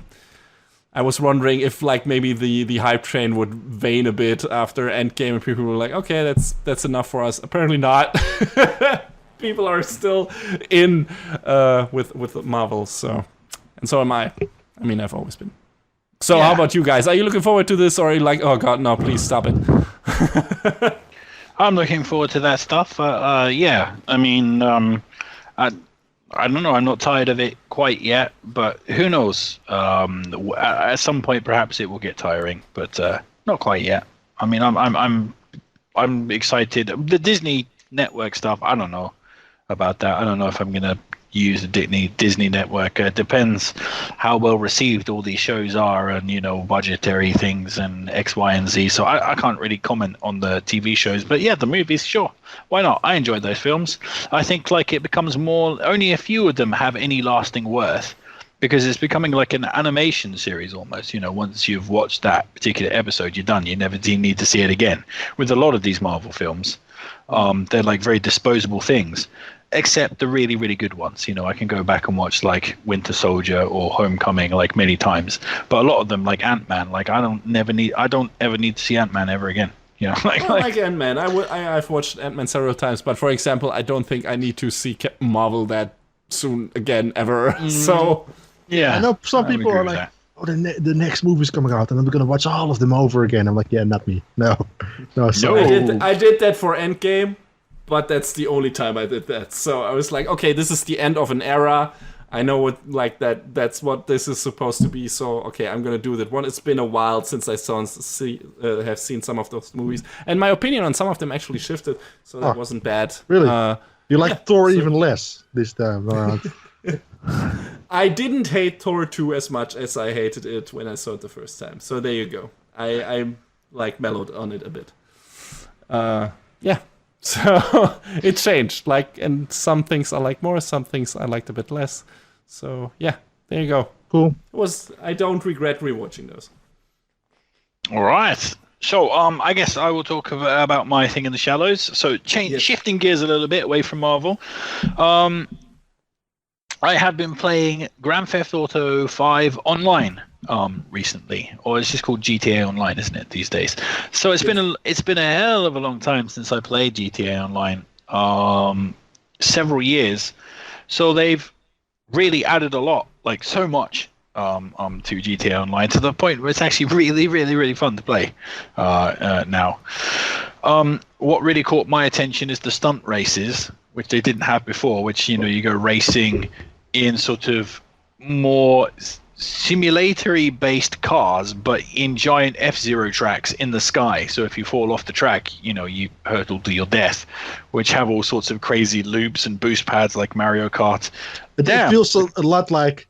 I was wondering if, like, maybe the hype train would wane a bit after Endgame, and people were like, okay, that's enough for us. Apparently not. People are still in with Marvel, so. And so am I. I mean, I've always been. So How about you guys? Are you looking forward to this, or are you like, oh god, no, please stop it? I'm looking forward to that stuff. Yeah, I mean, I don't know. I'm not tired of it quite yet, but who knows? At some point, perhaps it will get tiring, but not quite yet. I mean, I'm excited. The Disney Network stuff, I don't know about that. I don't know if I'm gonna use the Disney Network. It depends how well received all these shows are, and budgetary things and X, Y, and Z. So I can't really comment on the TV shows, but yeah, the movies, sure, why not? I enjoyed those films. I think like it becomes more. Only a few of them have any lasting worth, because it's becoming like an animation series almost. Once you've watched that particular episode, you're done. You never need to see it again. With a lot of these Marvel films, they're like very disposable things. Except the really, really good ones. I can go back and watch like Winter Soldier or Homecoming like many times. But a lot of them, like Ant-Man, like I don't ever need to see Ant-Man ever again. I like Ant-Man. I've watched Ant-Man several times, but for example, I don't think I need to see Captain Marvel that soon again ever. So yeah, I know some people are like, oh, the next movie's coming out, and I'm gonna watch all of them over again. I'm like, yeah, not me. No. So I did that for Endgame. But that's the only time I did that. So I was like, okay, this is the end of an era. I know what like that's what this is supposed to be. So okay, I'm gonna do that one. It's been a while since I have seen some of those movies, and my opinion on some of them actually shifted. So that wasn't bad. Really? You like Thor even less this time around. I didn't hate Thor 2 as much as I hated it when I saw it the first time. So there you go. I like mellowed on it a bit. Yeah. So it changed, and some things I like more, some things I liked a bit less. So yeah, there you go. Cool. I don't regret rewatching those. All right. So I guess I will talk about my thing in the shallows. So shifting gears a little bit away from Marvel. I have been playing Grand Theft Auto 5 online recently, or it's just called GTA Online, isn't it, these days? So it's been a hell of a long time since I played GTA Online, several years. So they've really added a lot, like so much, to GTA Online, to the point where it's actually really, really, really fun to play now. What really caught my attention is the stunt races, which they didn't have before, which you go racing in sort of more simulatory based cars, but in giant F-Zero tracks in the sky. So if you fall off the track, you hurtle to your death, which have all sorts of crazy loops and boost pads like Mario Kart. It feels a lot like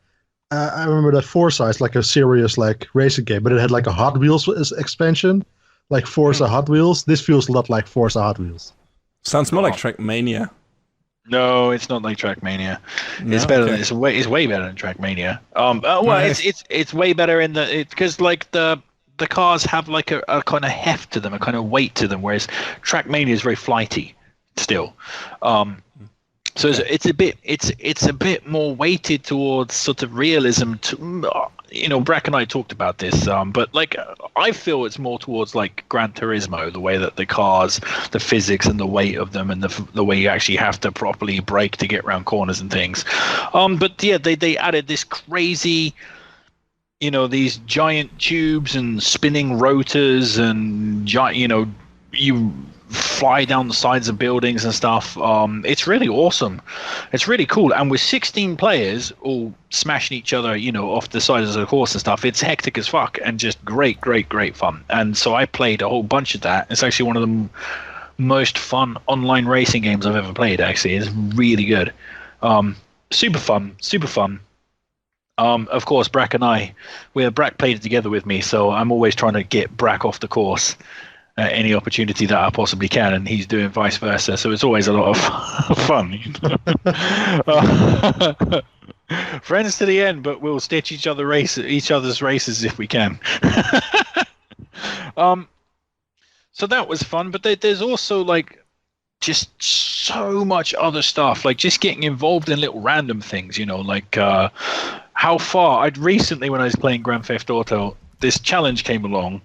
I remember that Forza is like a serious like racing game, but it had like a Hot Wheels expansion, like Forza Hot Wheels. This feels a lot like Forza Hot Wheels. Sounds more like Trackmania. No, it's not like Trackmania. No, it's better. okay. It's way better than Trackmania. Nice. It's way better because like the cars have like a kind of heft to them, a kind of weight to them, whereas Trackmania is very flighty still. So it's a bit more weighted towards sort of realism. Brack and I talked about this, but like I feel it's more towards like Gran Turismo, the way that the cars, the physics and the weight of them, and the way you actually have to properly brake to get around corners and things. But yeah, they added this crazy, these giant tubes and spinning rotors and you fly down the sides of buildings and stuff. It's really awesome. It's really cool. And with 16 players all smashing each other, off the sides of the course and stuff, it's hectic as fuck and just great fun. And so I played a whole bunch of that. It's actually one of the most fun online racing games I've ever played, actually. It's really good. Super fun. Of course, Brack and Brack played it together with me, so I'm always trying to get Brack off the course any opportunity that I possibly can, and he's doing vice versa. So it's always a lot of fun. Friends to the end, but we'll stitch each other's races if we can. So that was fun, but there's also like just so much other stuff, like just getting involved in little random things, like how far I'd recently, when I was playing Grand Theft Auto, this challenge came along,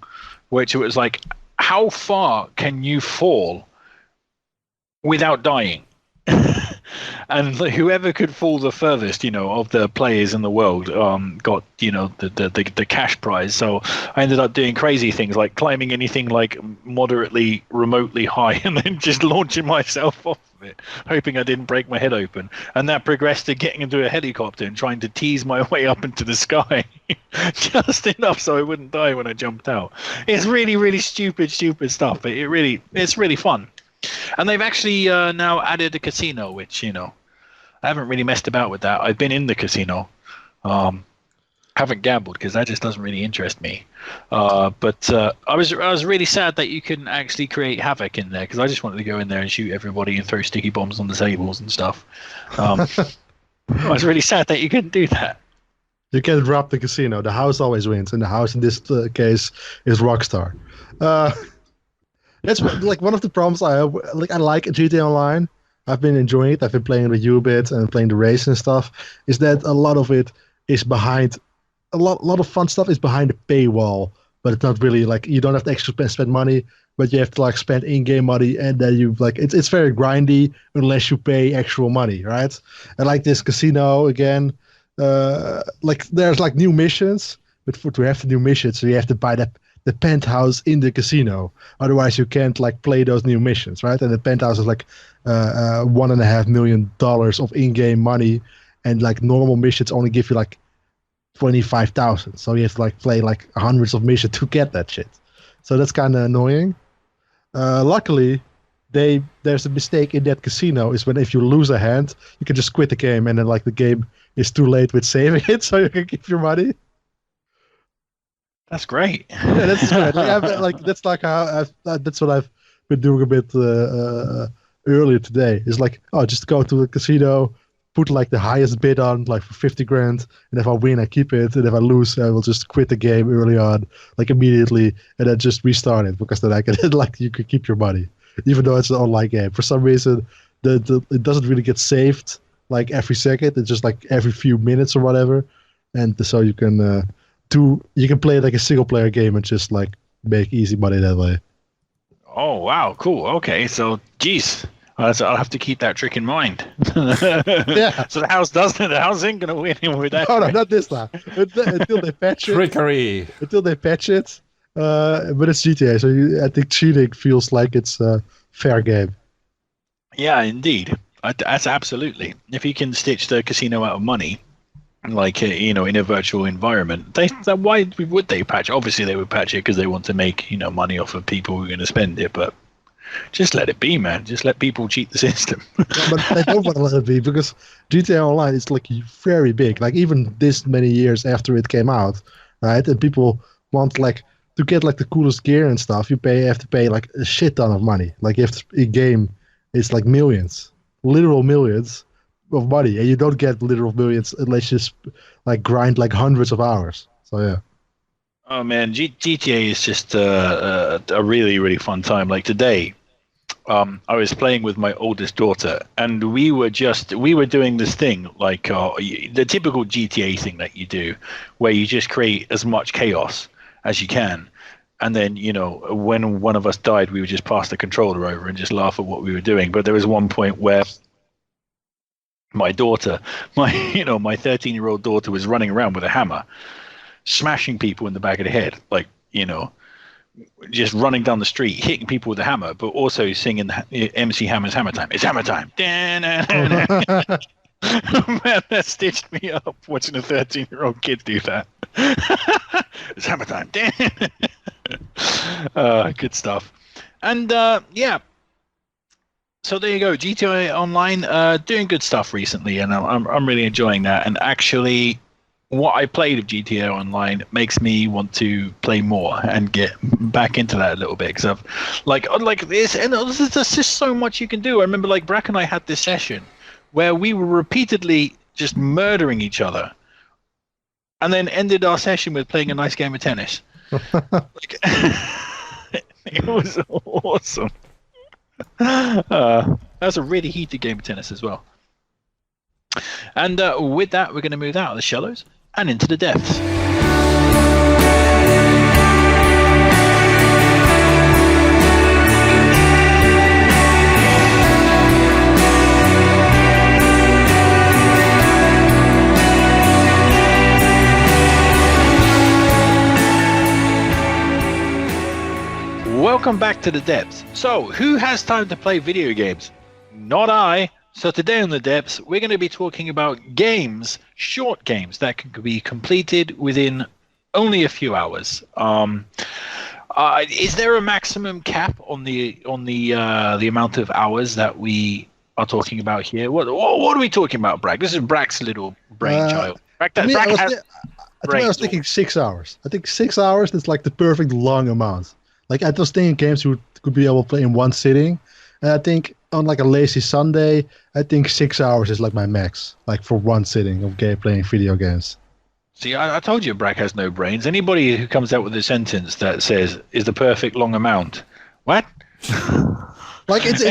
which it was like, how far can you fall without dying? And whoever could fall the furthest, of the players in the world, got, the cash prize. So I ended up doing crazy things like climbing anything like moderately remotely high and then just launching myself off of it, hoping I didn't break my head open. And that progressed to getting into a helicopter and trying to tease my way up into the sky just enough so I wouldn't die when I jumped out. It's really, really stupid stuff, but it's really fun. And they've actually now added a casino, which, I haven't really messed about with that. I've been in the casino. Haven't gambled because that just doesn't really interest me. But I was really sad that you couldn't actually create havoc in there, because I just wanted to go in there and shoot everybody and throw sticky bombs on the tables and stuff. I was really sad that you couldn't do that. You can rob the casino. The house always wins, and the house in this case is Rockstar. That's like one of the problems I like GTA Online. I've been enjoying it. I've been playing with you a bit and playing the race and stuff. Is that a lot of it is behind a lot of fun stuff is behind the paywall, but it's not really like you don't have to actually spend money, but you have to like spend in-game money, and then you like it's very grindy unless you pay actual money, right? And like this casino again, like there's like new missions, but to have the new missions, so you have to buy the penthouse in the casino. Otherwise, you can't like play those new missions, right? And the penthouse is like $1.5 million of in-game money, and like normal missions only give you like 25,000. So you have to like play like hundreds of missions to get that shit. So that's kind of annoying. Luckily, there's a mistake in that casino is when if you lose a hand, you can just quit the game, and then like the game is too late with saving it, so you can keep your money. That's great. Yeah, that's great. Like that's like how that's what I've been doing a bit earlier today. It's like, oh, just go to the casino, put like the highest bid on, like for 50 grand, and if I win, I keep it, and if I lose, I will just quit the game early on, like immediately, and then just restart it, because then I can like you could keep your money, even though it's an online game. For some reason, it doesn't really get saved like every second. It's just like every few minutes or whatever, and so you can. You can play like a single player game and just like make easy money that way. Oh wow, cool. Okay, so geez, so I'll have to keep that trick in mind. Yeah. So the house ain't gonna win him with that. Oh no, not this time. Until they patch it. Trickery. Until they patch it. But it's GTA, so I think cheating feels like it's a fair game. Yeah, indeed. That's absolutely. If you can stitch the casino out of money, like in a virtual environment, why would they patch? Obviously they would patch it because they want to make money off of people who are going to spend it, but just let it be, man. Just let people cheat the system. Yeah, but they don't want to let it be, because GTA Online is like very big, like even this many years after it came out, right? And people want like to get like the coolest gear and stuff. You have to pay like a shit ton of money. Like you have to, in game it's like millions, literal millions of money, and you don't get literal millions unless you like grind like hundreds of hours. So yeah. Oh man, GTA is just a really, really fun time. Like today, I was playing with my oldest daughter, and we were doing this thing, like the typical GTA thing that you do, where you just create as much chaos as you can, and then when one of us died, we would just pass the controller over and just laugh at what we were doing. But there was one point where my daughter, my 13-year-old daughter, was running around with a hammer, smashing people in the back of the head, like just running down the street, hitting people with a hammer, but also singing MC Hammer's Hammer Time. It's Hammer Time. Man, that stitched me up watching a 13-year-old kid do that. It's Hammer Time. Good stuff. And yeah. So there you go, GTA Online, doing good stuff recently, and I'm really enjoying that. And actually, what I played of GTA Online makes me want to play more and get back into that a little bit, because I've like this, and there's just so much you can do. I remember like Brack and I had this session where we were repeatedly just murdering each other, and then ended our session with playing a nice game of tennis. Like, it was awesome. That's a really heated game of tennis as well. And with that, we're going to move out of the shallows and into the depths. Welcome back to the depths. So, who has time to play video games? Not I. So today on the depths, we're going to be talking about games, short games that can be completed within only a few hours. Is there a maximum cap on the amount of hours that we are talking about here? What are we talking about, Brack? This is Brack's little brainchild. I was thinking 6 hours. I think 6 hours is like the perfect long amount. Like I was thinking games you could be able to play in one sitting. And I think on like a lazy Sunday, I think 6 hours is like my max, like for one sitting of playing video games. See, I told you Brack has no brains. Anybody who comes out with a sentence that says is the perfect long amount, what? Like it's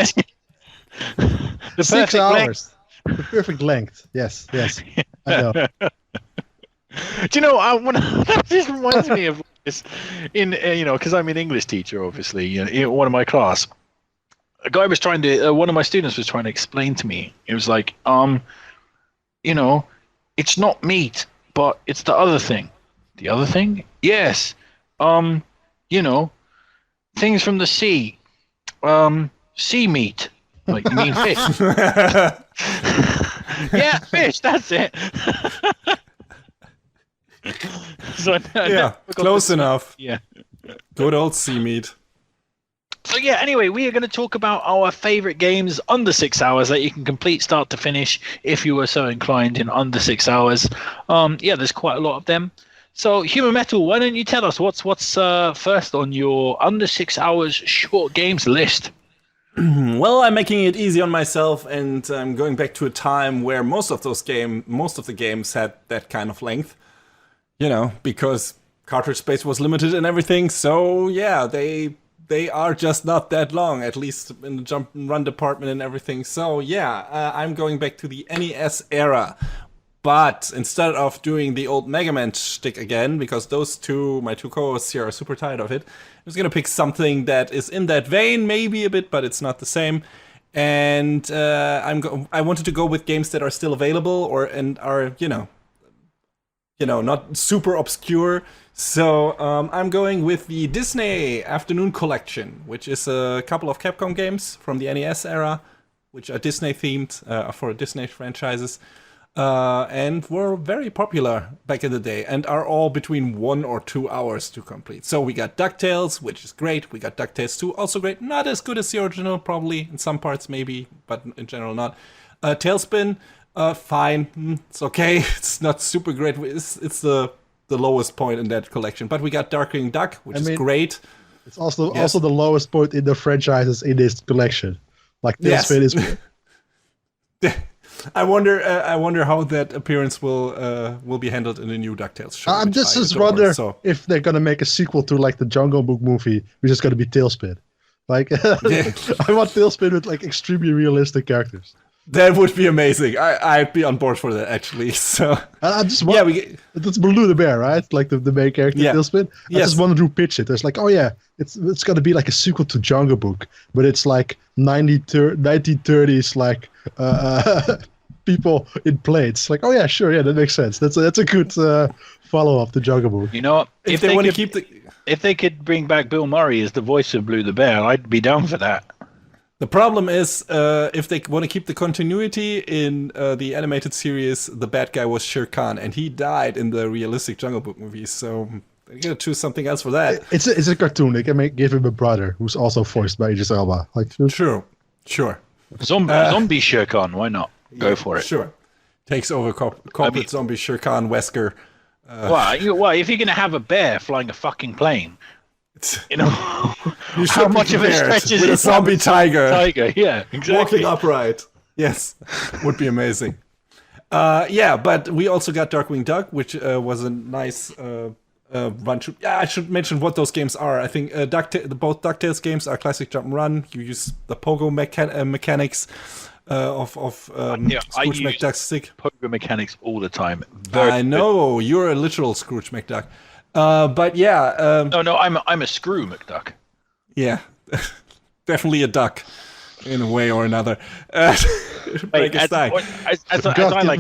the 6 hours, the perfect length. Yes, I know. Do you know? This reminds me of this in because I'm an English teacher, obviously. In one of my class. A guy was one of my students was trying to explain to me. It was like, it's not meat, but it's the other thing. The other thing? Yes. Things from the sea. Sea meat. Like, you mean fish? Yeah, fish, that's it. So close enough. Yeah. Good old sea meat. So yeah, anyway, we are going to talk about our favorite games under 6 hours that you can complete start to finish if you were so inclined in under 6 hours. There's quite a lot of them. So Human Metal, why don't you tell us what's first on your under 6 hours short games list? Well, I'm making it easy on myself, and I'm going back to a time where most of the games had that kind of length. Because cartridge space was limited and everything. So yeah, they are just not that long, at least in the jump and run department and everything. So yeah, I'm going back to the NES era. But instead of doing the old Mega Man shtick again, because my two co-hosts here are super tired of it, I was going to pick something that is in that vein, maybe a bit, but it's not the same. And I wanted to go with games that are still available and are, not super obscure. So I'm going with the Disney Afternoon Collection, which is a couple of Capcom games from the NES era, which are Disney themed for Disney franchises, and were very popular back in the day, and are all between 1 or 2 hours to complete. So we got DuckTales, which is great. We got DuckTales 2, also great. Not as good as the original, probably in some parts, maybe, but in general not. Tailspin, fine. It's okay. It's not super great. It's the lowest point in that collection. But we got Darkwing Duck, which is great. It's also the lowest point in the franchises in this collection. Like Tailspin is. I wonder how that appearance will be handled in the new DuckTales show. I'm just wonder if they're gonna make a sequel to like the Jungle Book movie, which is gonna be Tailspin. Like I want Tailspin with like extremely realistic characters. That would be amazing. I'd be on board for that, actually. So I just want, it's Baloo the Bear, right? Like the main character, Tailspin. I just wanted to pitch it. It's like, oh yeah, it's gonna be like a sequel to Jungle Book, but it's like 1930s like people in plates. Like, oh yeah, sure, yeah, that makes sense. That's a good follow up to Jungle Book. You know what? If they could bring back Bill Murray as the voice of Baloo the Bear, I'd be down for that. The problem is, if they want to keep the continuity in the animated series, the bad guy was Shere Khan, and he died in the realistic Jungle Book movies. So they gotta choose something else for that. It's a cartoon. They can give him a brother who's also voiced by Idris Elba. Like sure. Zombie Shere Khan. Why not? Go for it. Sure. Takes over corporate zombie Shirkan Wesker. Well, if you're going to have a bear flying a fucking plane, you know, how much of a stretch is with it? a zombie tiger? Yeah, exactly. Walking upright. Yes, would be amazing. But we also got Darkwing Duck, which was a nice run. I should mention what those games are. I think both DuckTales games are classic jump and run. You use the pogo mechanics of Scrooge McDuck's stick. Pogo mechanics all the time. I know you're a literal Scrooge McDuck. But yeah. No, I'm a Screw McDuck. Yeah, definitely a duck, in a way or another. As I like to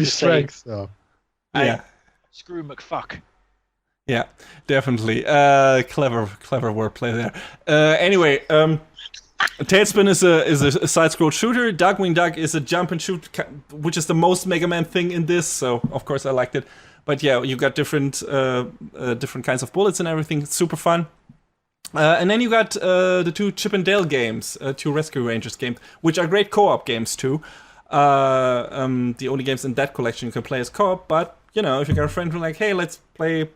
say, yeah, Screw McFuck. Yeah, definitely. Clever wordplay there. Anyway, Tailspin is a side-scroll shooter. Darkwing Duck is a jump and shoot, which is the most Mega Man thing in this. So of course I liked it. But yeah, you got different kinds of bullets and everything. It's super fun. And then you got the two Chip and Dale games, two Rescue Rangers games, which are great co-op games too. The only games in that collection you can play as co-op, but you know, if you got a friend who's like, hey, let's play,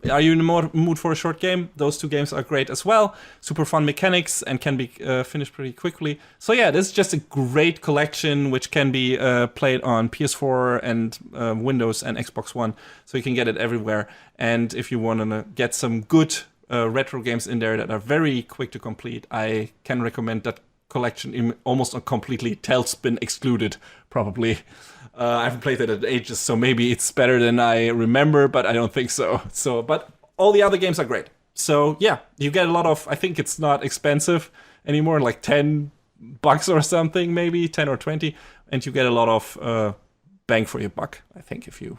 are you in the mood for a short game? Those two games are great as well. Super fun mechanics and can be finished pretty quickly. So yeah, this is just a great collection which can be played on PS4 and Windows and Xbox One. So you can get it everywhere. And if you want to get some good retro games in there that are very quick to complete, I can recommend that collection almost completely, Tailspin excluded, probably. I haven't played it in ages, so maybe it's better than I remember, but I don't think so. But all the other games are great. So yeah, you get a lot of, I think it's not expensive anymore, like $10 or something, maybe 10 or 20, and you get a lot of bang for your buck, I think, if you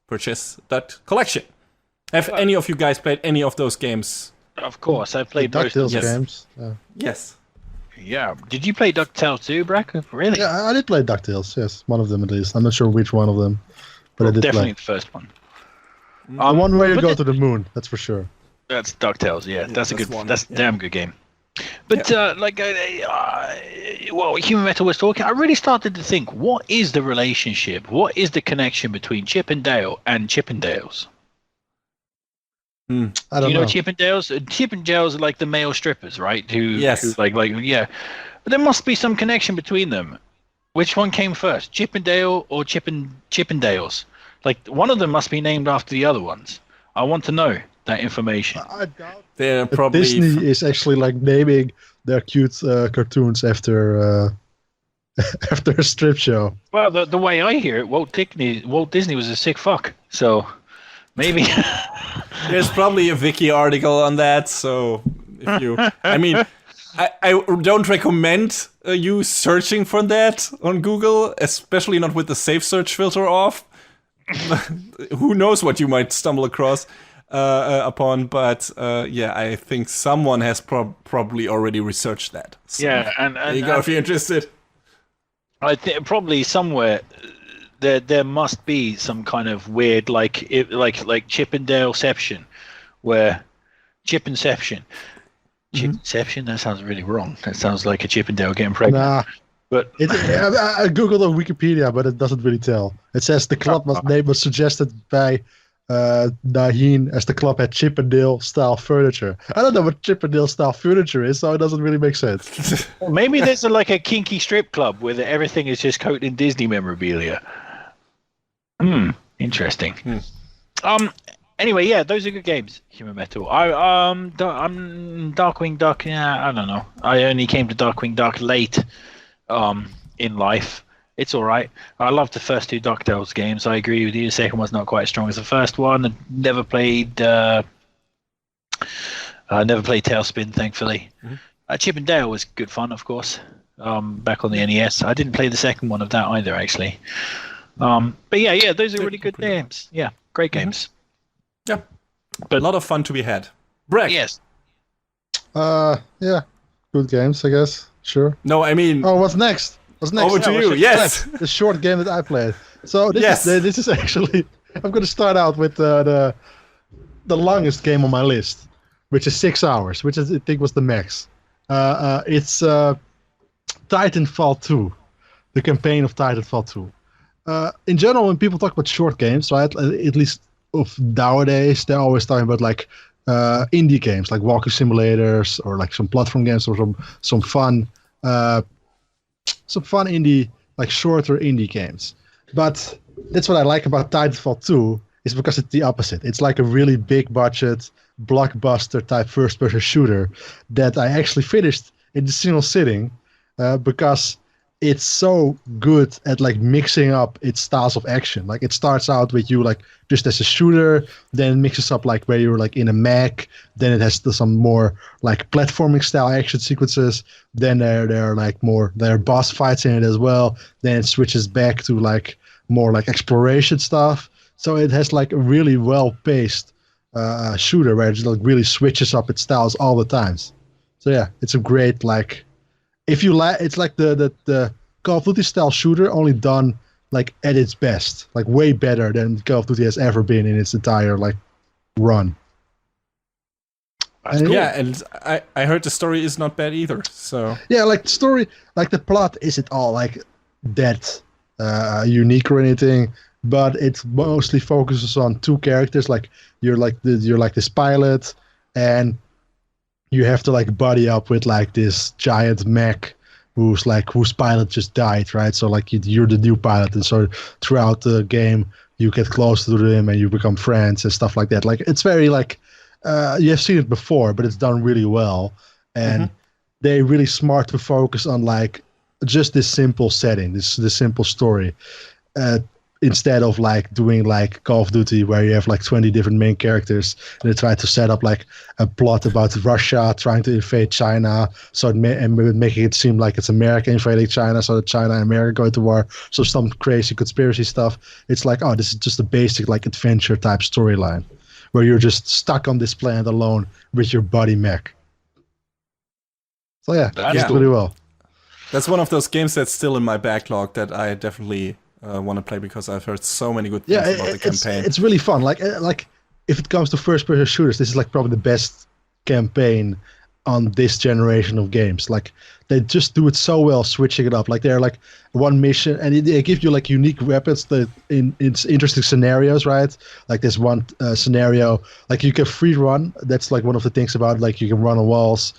purchase that collection. Have any of you guys played any of those games? Of course, I played the most of DuckTales them. games. Yes. Yeah. Did you play DuckTales too, Brack? Really? Yeah, I did play DuckTales, yes. One of them at least. I'm not sure which one of them. But I did definitely play. the first one. The one where you go to the moon, that's for sure. That's DuckTales, yeah. That's a good one. That's a damn good game. But Human Metal was talking, I really started to think, what is the relationship? What is the connection between Chip and Dale and Chippendales? I don't know. Chippendales? Chippendales are like the male strippers, right? Yes. Who yeah. But there must be some connection between them. Which one came first, Chippendale or Chippendales? Like, one of them must be named after the other ones. I want to know that information. I doubt They're probably Disney is actually like naming their cute cartoons after after a strip show. Well, the way I hear it, Walt Disney was a sick fuck. So maybe There's probably a wiki article on that, so if you... I mean, I don't recommend you searching for that on Google, especially not with the safe search filter off. Who knows what you might stumble across upon, but yeah, I think someone has probably already researched that. So yeah, and there you go if you're interested. I think probably somewhere there must be some kind of weird like Chippendaleception, where Chippenception. Chippenception? That sounds really wrong. That sounds like a Chippendale getting pregnant. Nah. But I googled on Wikipedia, but it doesn't really tell. It says the club name was suggested by Naheen as the club had Chippendale style furniture. I don't know what Chippendale style furniture is, so it doesn't really make sense. Or maybe there's like a kinky strip club where everything is just coated in Disney memorabilia. Interesting. Anyway, yeah, those are good games. Human Metal. I'm Darkwing Duck. Yeah, I don't know. I only came to Darkwing Duck late, in life. It's all right. I love the first two DuckTales games. I agree with you. The second one's not quite as strong as the first one. I never played Tailspin, thankfully. Chip and Dale was good fun, of course. Back on the NES. I didn't play the second one of that either, actually. But yeah, those are really good games. Yeah, great games. Yeah, but a lot of fun to be had. Breck. Yes. Yeah, good games, I guess. Sure. No, I mean. Oh, what's next? Over to you. Yes. The short game that I played. So this is actually. I'm going to start out with the longest game on my list, which is 6 hours, which I think was the max. It's Titanfall 2, the campaign of Titanfall 2. In general, when people talk about short games, right, at least of nowadays, they're always talking about like indie games, like walking simulators or like some platform games or some fun, indie, like shorter indie games. But that's what I like about Titanfall 2 is because it's the opposite. It's like a really big budget blockbuster type first person shooter that I actually finished in a single sitting because it's so good at like mixing up its styles of action. Like it starts out with you like just as a shooter, then it mixes up like where you're like in a mech, then it has some more like platforming style action sequences, then there are boss fights in it as well, then it switches back to like more like exploration stuff. So it has like a really well paced shooter where it just like really switches up its styles all the times. So yeah, it's a great like if you like, it's like the Call of Duty style shooter only done like at its best, like way better than Call of Duty has ever been in its entire like run. Cool. Yeah, and I heard the story is not bad either. So yeah, like the story, like the plot isn't all like that unique or anything, but it mostly focuses on two characters. Like you're like this pilot, and you have to like buddy up with like this giant mech whose pilot just died, right? So like you're the new pilot, and so throughout the game you get close to him and you become friends and stuff like that. Like it's very like you have seen it before, but it's done really well, and they're really smart to focus on like just this simple setting, this simple story. Instead of like doing like Call of Duty where you have like 20 different main characters and they try to set up like a plot about Russia trying to invade China, so making it seem like it's America invading China, so that China and America go to war, so some crazy conspiracy stuff. It's like, oh, this is just a basic like adventure type storyline where you're just stuck on this planet alone with your buddy mech. So yeah, it's really well. That's one of those games that's still in my backlog that I definitely want to play because I've heard so many good things about the campaign. It's really fun. Like if it comes to first-person shooters, this is like probably the best campaign on this generation of games. Like they just do it so well, switching it up. Like they're like one mission, and they give you like unique weapons that in interesting scenarios, right? Like this one scenario, like you can free run. That's like one of the things about like you can run on walls.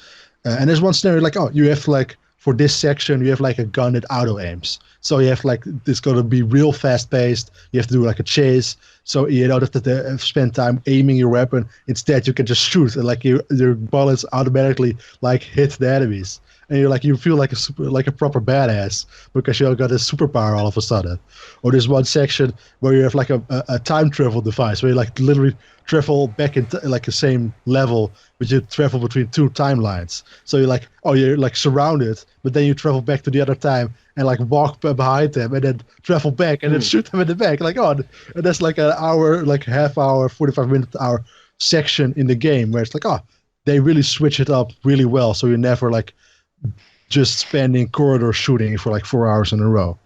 And there's one scenario like, oh, you have like for this section you have like a gun that auto aims. So you have like it's going to be real fast paced. You have to do like a chase. So you don't have to spend time aiming your weapon. Instead, you can just shoot, and like your bullets automatically like hit the enemies, and you feel like a proper badass because you got a superpower all of a sudden. Or there's one section where you have like a time travel device where you like literally travel back into like the same level, but you travel between two timelines. So you're like, oh, you're like surrounded, but then you travel back to the other time and like walk behind them and then travel back and then shoot them in the back. Like, oh, and that's like an hour, like half hour, 45-minute hour section in the game where it's like, oh, they really switch it up really well. So you're never like just spending corridor shooting for like 4 hours in a row.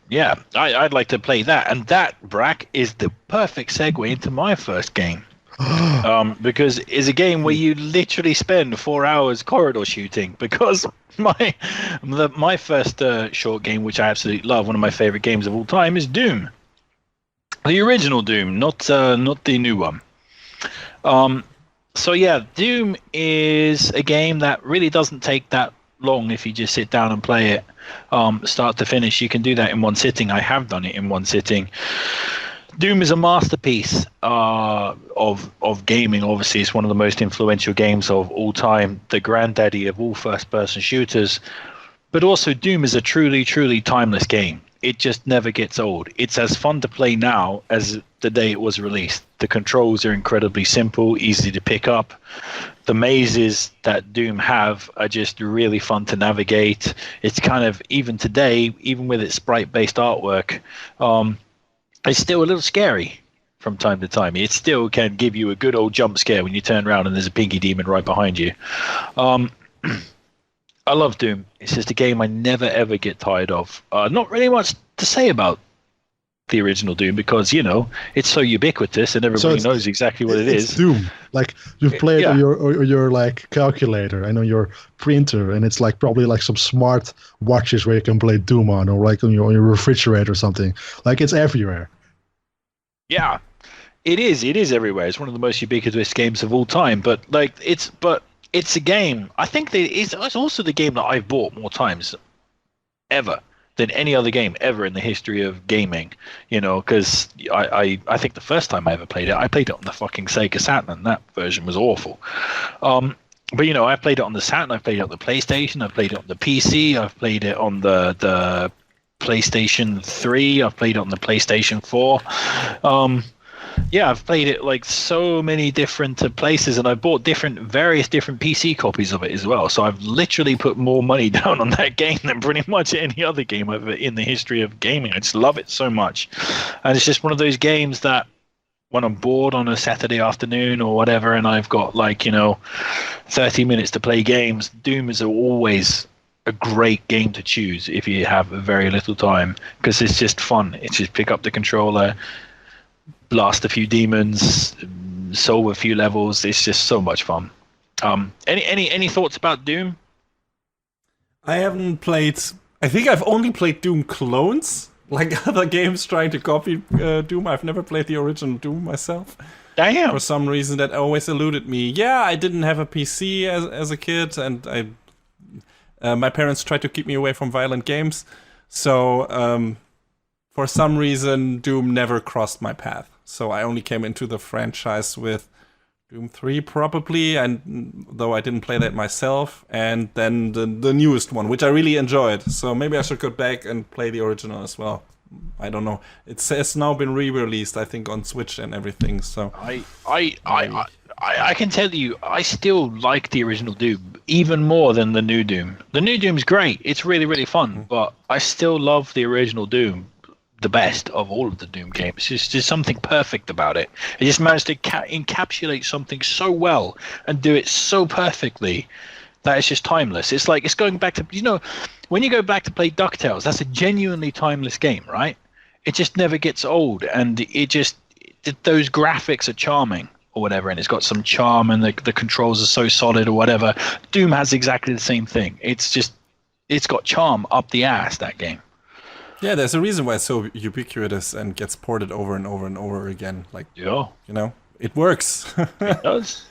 Yeah, I'd like to play that. And that, Brack, is the perfect segue into my first game. Because it's a game where you literally spend 4 hours corridor shooting. Because my first short game, which I absolutely love, one of my favorite games of all time, is Doom. The original Doom, not the new one. So yeah, Doom is a game that really doesn't take that long if you just sit down and play it start to finish. You can do that in one sitting. I have done it in one sitting. Doom is a masterpiece of gaming. Obviously, it's one of the most influential games of all time, the granddaddy of all first-person shooters. But also, Doom is a truly, truly timeless game. It just never gets old. It's as fun to play now as the day it was released. The controls are incredibly simple, easy to pick up. The mazes that Doom have are just really fun to navigate. It's kind of, even today, even with its sprite-based artwork, it's still a little scary from time to time. It still can give you a good old jump scare when you turn around and there's a pinky demon right behind you. I love Doom. It's just a game I never ever get tired of. Not really much to say about the original Doom because it's so ubiquitous and everybody knows exactly what it it's is. Doom. Like you play it on your like calculator and on your printer, and it's like probably like some smart watches where you can play Doom on, or like on your refrigerator or something. Like it's everywhere. Yeah, it is. It is everywhere. It's one of the most ubiquitous games of all time. But it's a game. I think that it's also the game that I've bought more times ever than any other game ever in the history of gaming. Because I think the first time I ever played it, I played it on the fucking Sega Saturn, and that version was awful. But I played it on the Saturn, I played it on the PlayStation, I've played it on the PC, I've played it on the PlayStation 3, I've played it on the PlayStation 4. I've played it like so many different places, and I bought various different PC copies of it as well. So I've literally put more money down on that game than pretty much any other game in the history of gaming. I just love it so much, and it's just one of those games that when I'm bored on a Saturday afternoon or whatever, and I've got 30 minutes to play games, Doom is always a great game to choose if you have very little time, because it's just fun. It's just pick up the controller, blast a few demons, solve a few levels. It's just so much fun. Any thoughts about Doom? I haven't played. I think I've only played Doom clones, like other games trying to copy Doom. I've never played the original Doom myself. Damn. For some reason, that always eluded me. Yeah, I didn't have a PC as a kid, and my parents tried to keep me away from violent games. So for some reason, Doom never crossed my path. So I only came into the franchise with Doom 3 probably, and though I didn't play that myself, and then the newest one, which I really enjoyed. So maybe I should go back and play the original as well. I don't know. It's now been re-released, I think, on Switch and everything. So I can tell you, I still like the original Doom even more than the new Doom. The new Doom's great. It's really, really fun, but I still love the original Doom the best of all of the Doom games. It's just something perfect about it. It just managed to encapsulate something so well and do it so perfectly that it's just timeless. It's like it's going back to, when you go back to play DuckTales, that's a genuinely timeless game, right? It just never gets old, and those graphics are charming or whatever, and it's got some charm, and the controls are so solid or whatever. Doom has exactly the same thing. It's got charm up the ass, that game. Yeah, there's a reason why it's so ubiquitous and gets ported over and over and over again. Like, it works. It does.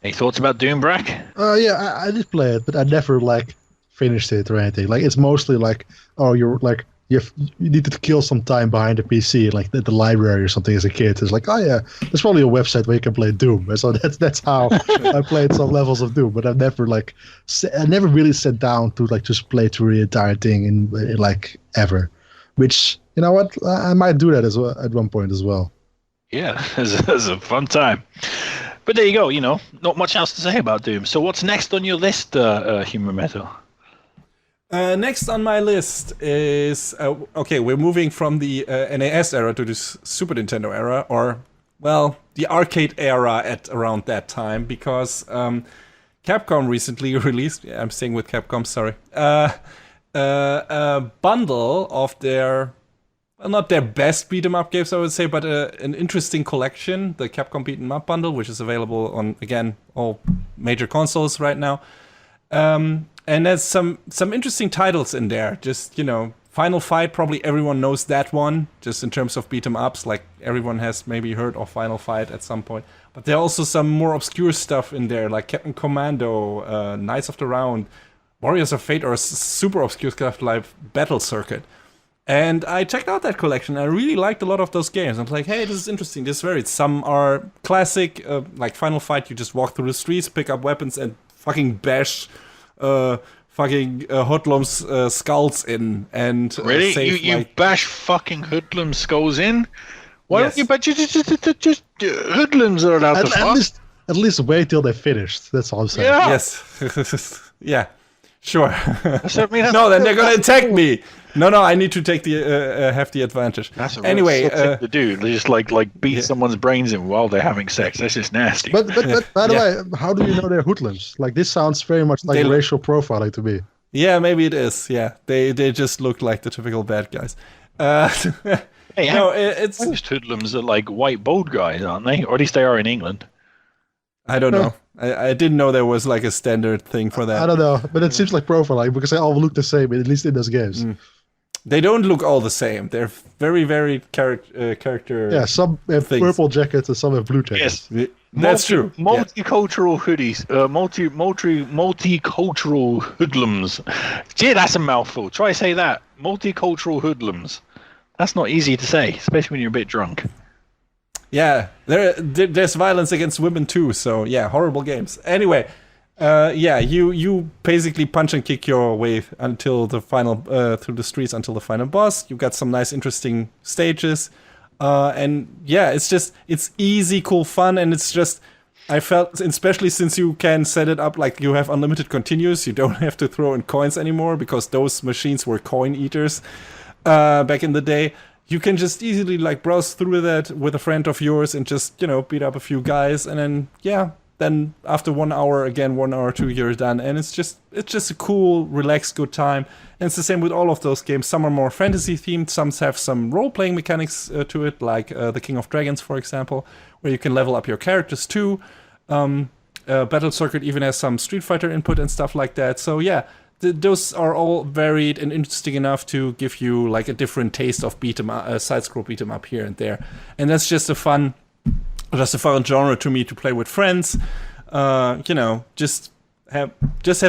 Any thoughts about Doom, Brack? Yeah, I did play it, but I never finished it or anything. Like it's mostly you're like you needed to kill some time behind the PC, like at the library or something as a kid. It's like, oh yeah, there's probably a website where you can play Doom. And so that's how I played some levels of Doom. But I've never I never really sat down to just play through the entire thing in ever. Which, you know what, I might do that as well at one point as well. Yeah, it's a fun time. But there you go. Not much else to say about Doom. So what's next on your list, Human Metal? Next on my list is we're moving from the NES era to this Super Nintendo era, or the arcade era at around that time, because Capcom recently released. I'm staying with Capcom. Sorry. A bundle of their, not their best beat 'em up games, I would say, but an interesting collection, the Capcom beat 'em up bundle, which is available on, again, all major consoles right now. And there's some interesting titles in there. Just, Final Fight, probably everyone knows that one, just in terms of beat 'em ups. Like, everyone has maybe heard of Final Fight at some point. But there are also some more obscure stuff in there, like Captain Commando, Knights of the Round, Warriors of Fate, or super obscure stuff like Battle Circuit. And I checked out that collection. I really liked a lot of those games. I'm like, hey, this is interesting. This is varied. Some are classic, like Final Fight. You just walk through the streets, pick up weapons, and fucking bash hoodlums' skulls in. And really, save, you bash fucking hoodlums' skulls in? Why don't you bash just hoodlums are allowed to fuck? At least wait till they're finished. That's all I'm saying. Yeah. Yes. Yeah. Sure. No, then they're gonna attack me. No, I need to take the have the advantage. That's a anyway thing to do. They just beat someone's brains in while they're having sex. That's just nasty. But by the way, how do you know they're hoodlums? Like, this sounds very much like racial profiling to me. Yeah, maybe it is. Yeah, they just look like the typical bad guys. Hey, No, it's most hoodlums are like white bald guys, aren't they? Or at least they are in England. I don't know. I didn't know there was like a standard thing for that. I don't know, but it seems like profiling because they all look the same, at least in those games. They don't look all the same. They're very, very character. Yeah, some have things. purple jackets and some have blue jackets. Yes. That's true. Multicultural hoodies. Multicultural hoodlums. Gee, that's a mouthful. Try say that. Multicultural hoodlums. That's not easy to say, especially when you're a bit drunk. Yeah, there's violence against women too. So yeah, horrible games. Anyway, you basically punch and kick your way until the final through the streets until the final boss. You got some nice, interesting stages, and yeah, it's easy, cool fun, and it's just I felt, especially since you can set it up like you have unlimited continues, you don't have to throw in coins anymore because those machines were coin eaters back in the day. You can just easily like browse through that with a friend of yours and just beat up a few guys, and then after 1 hour, again 1 hour or 2, you're done, and it's just a cool, relaxed, good time. And it's the same with all of those games. Some are more fantasy themed, some have some role playing mechanics to it, like the King of Dragons, for example, where you can level up your characters too. Battle Circuit even has some Street Fighter input and stuff like that. So yeah, those are all varied and interesting enough to give you like a different taste of side scroll beat 'em up here and there, and that's just a fun genre to me to play with friends. Just have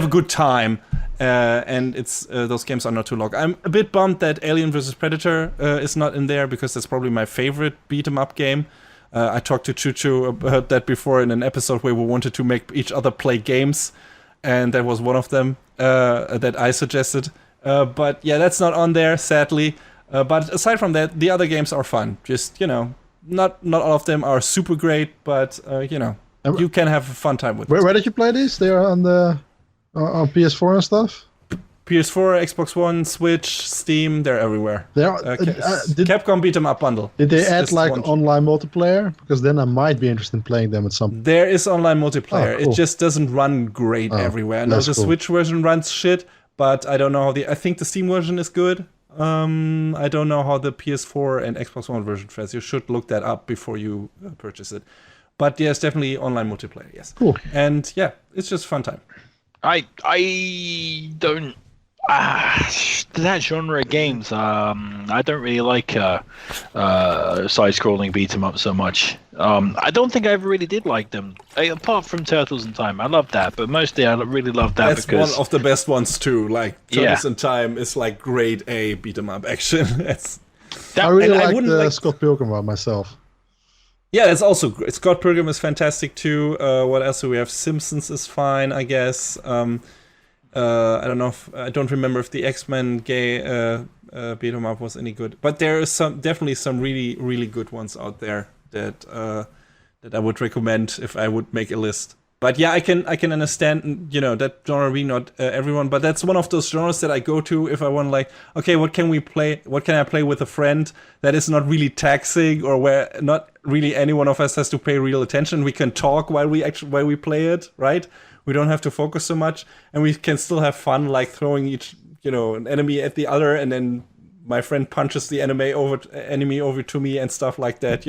a good time, and it's those games are not too long. I'm a bit bummed that Alien vs Predator is not in there because that's probably my favorite beat 'em up game. I talked to Chuchu about that before in an episode where we wanted to make each other play games, and that was one of them that I suggested. But yeah, that's not on there, sadly. But aside from that, the other games are fun. Just, not all of them are super great, but, you can have a fun time with them. Where did you play these? They are on on PS4 and stuff? PS4, Xbox One, Switch, Steam, they're everywhere. They are, Capcom Beat 'em Up bundle. Did they add like online multiplayer? Because then I might be interested in playing them at some point. There is online multiplayer. Oh, cool. It just doesn't run great everywhere. No, the Switch version runs shit, but I don't know how I think the Steam version is good. I don't know how the PS4 and Xbox One version fares. You should look that up before you purchase it. But yes, definitely online multiplayer, yes. Cool. And yeah, it's just a fun time. I don't that genre of games. I don't really like side-scrolling beat 'em up so much. I don't think I ever really did like them, apart from Turtles in Time. I love that, but mostly I really love that That's because one of the best ones too. Like Turtles in Time is like grade A beat 'em up action. I really like the Scott Pilgrim one myself. Yeah, it's also great. Scott Pilgrim is fantastic too. What else do we have? Simpsons is fine, I guess. I don't know I don't remember if the X-Men beat 'em up was any good, but there is definitely some really, really good ones out there that I would recommend if I would make a list. But yeah, I can understand, that genre being not everyone, but that's one of those genres that I go to if I want, like, okay, what can we play? What can I play with a friend that is not really taxing, or where not really any one of us has to pay real attention? We can talk while we play it, right? We don't have to focus so much, and we can still have fun, like throwing an enemy at the other, and then my friend punches the enemy over to me and stuff like that.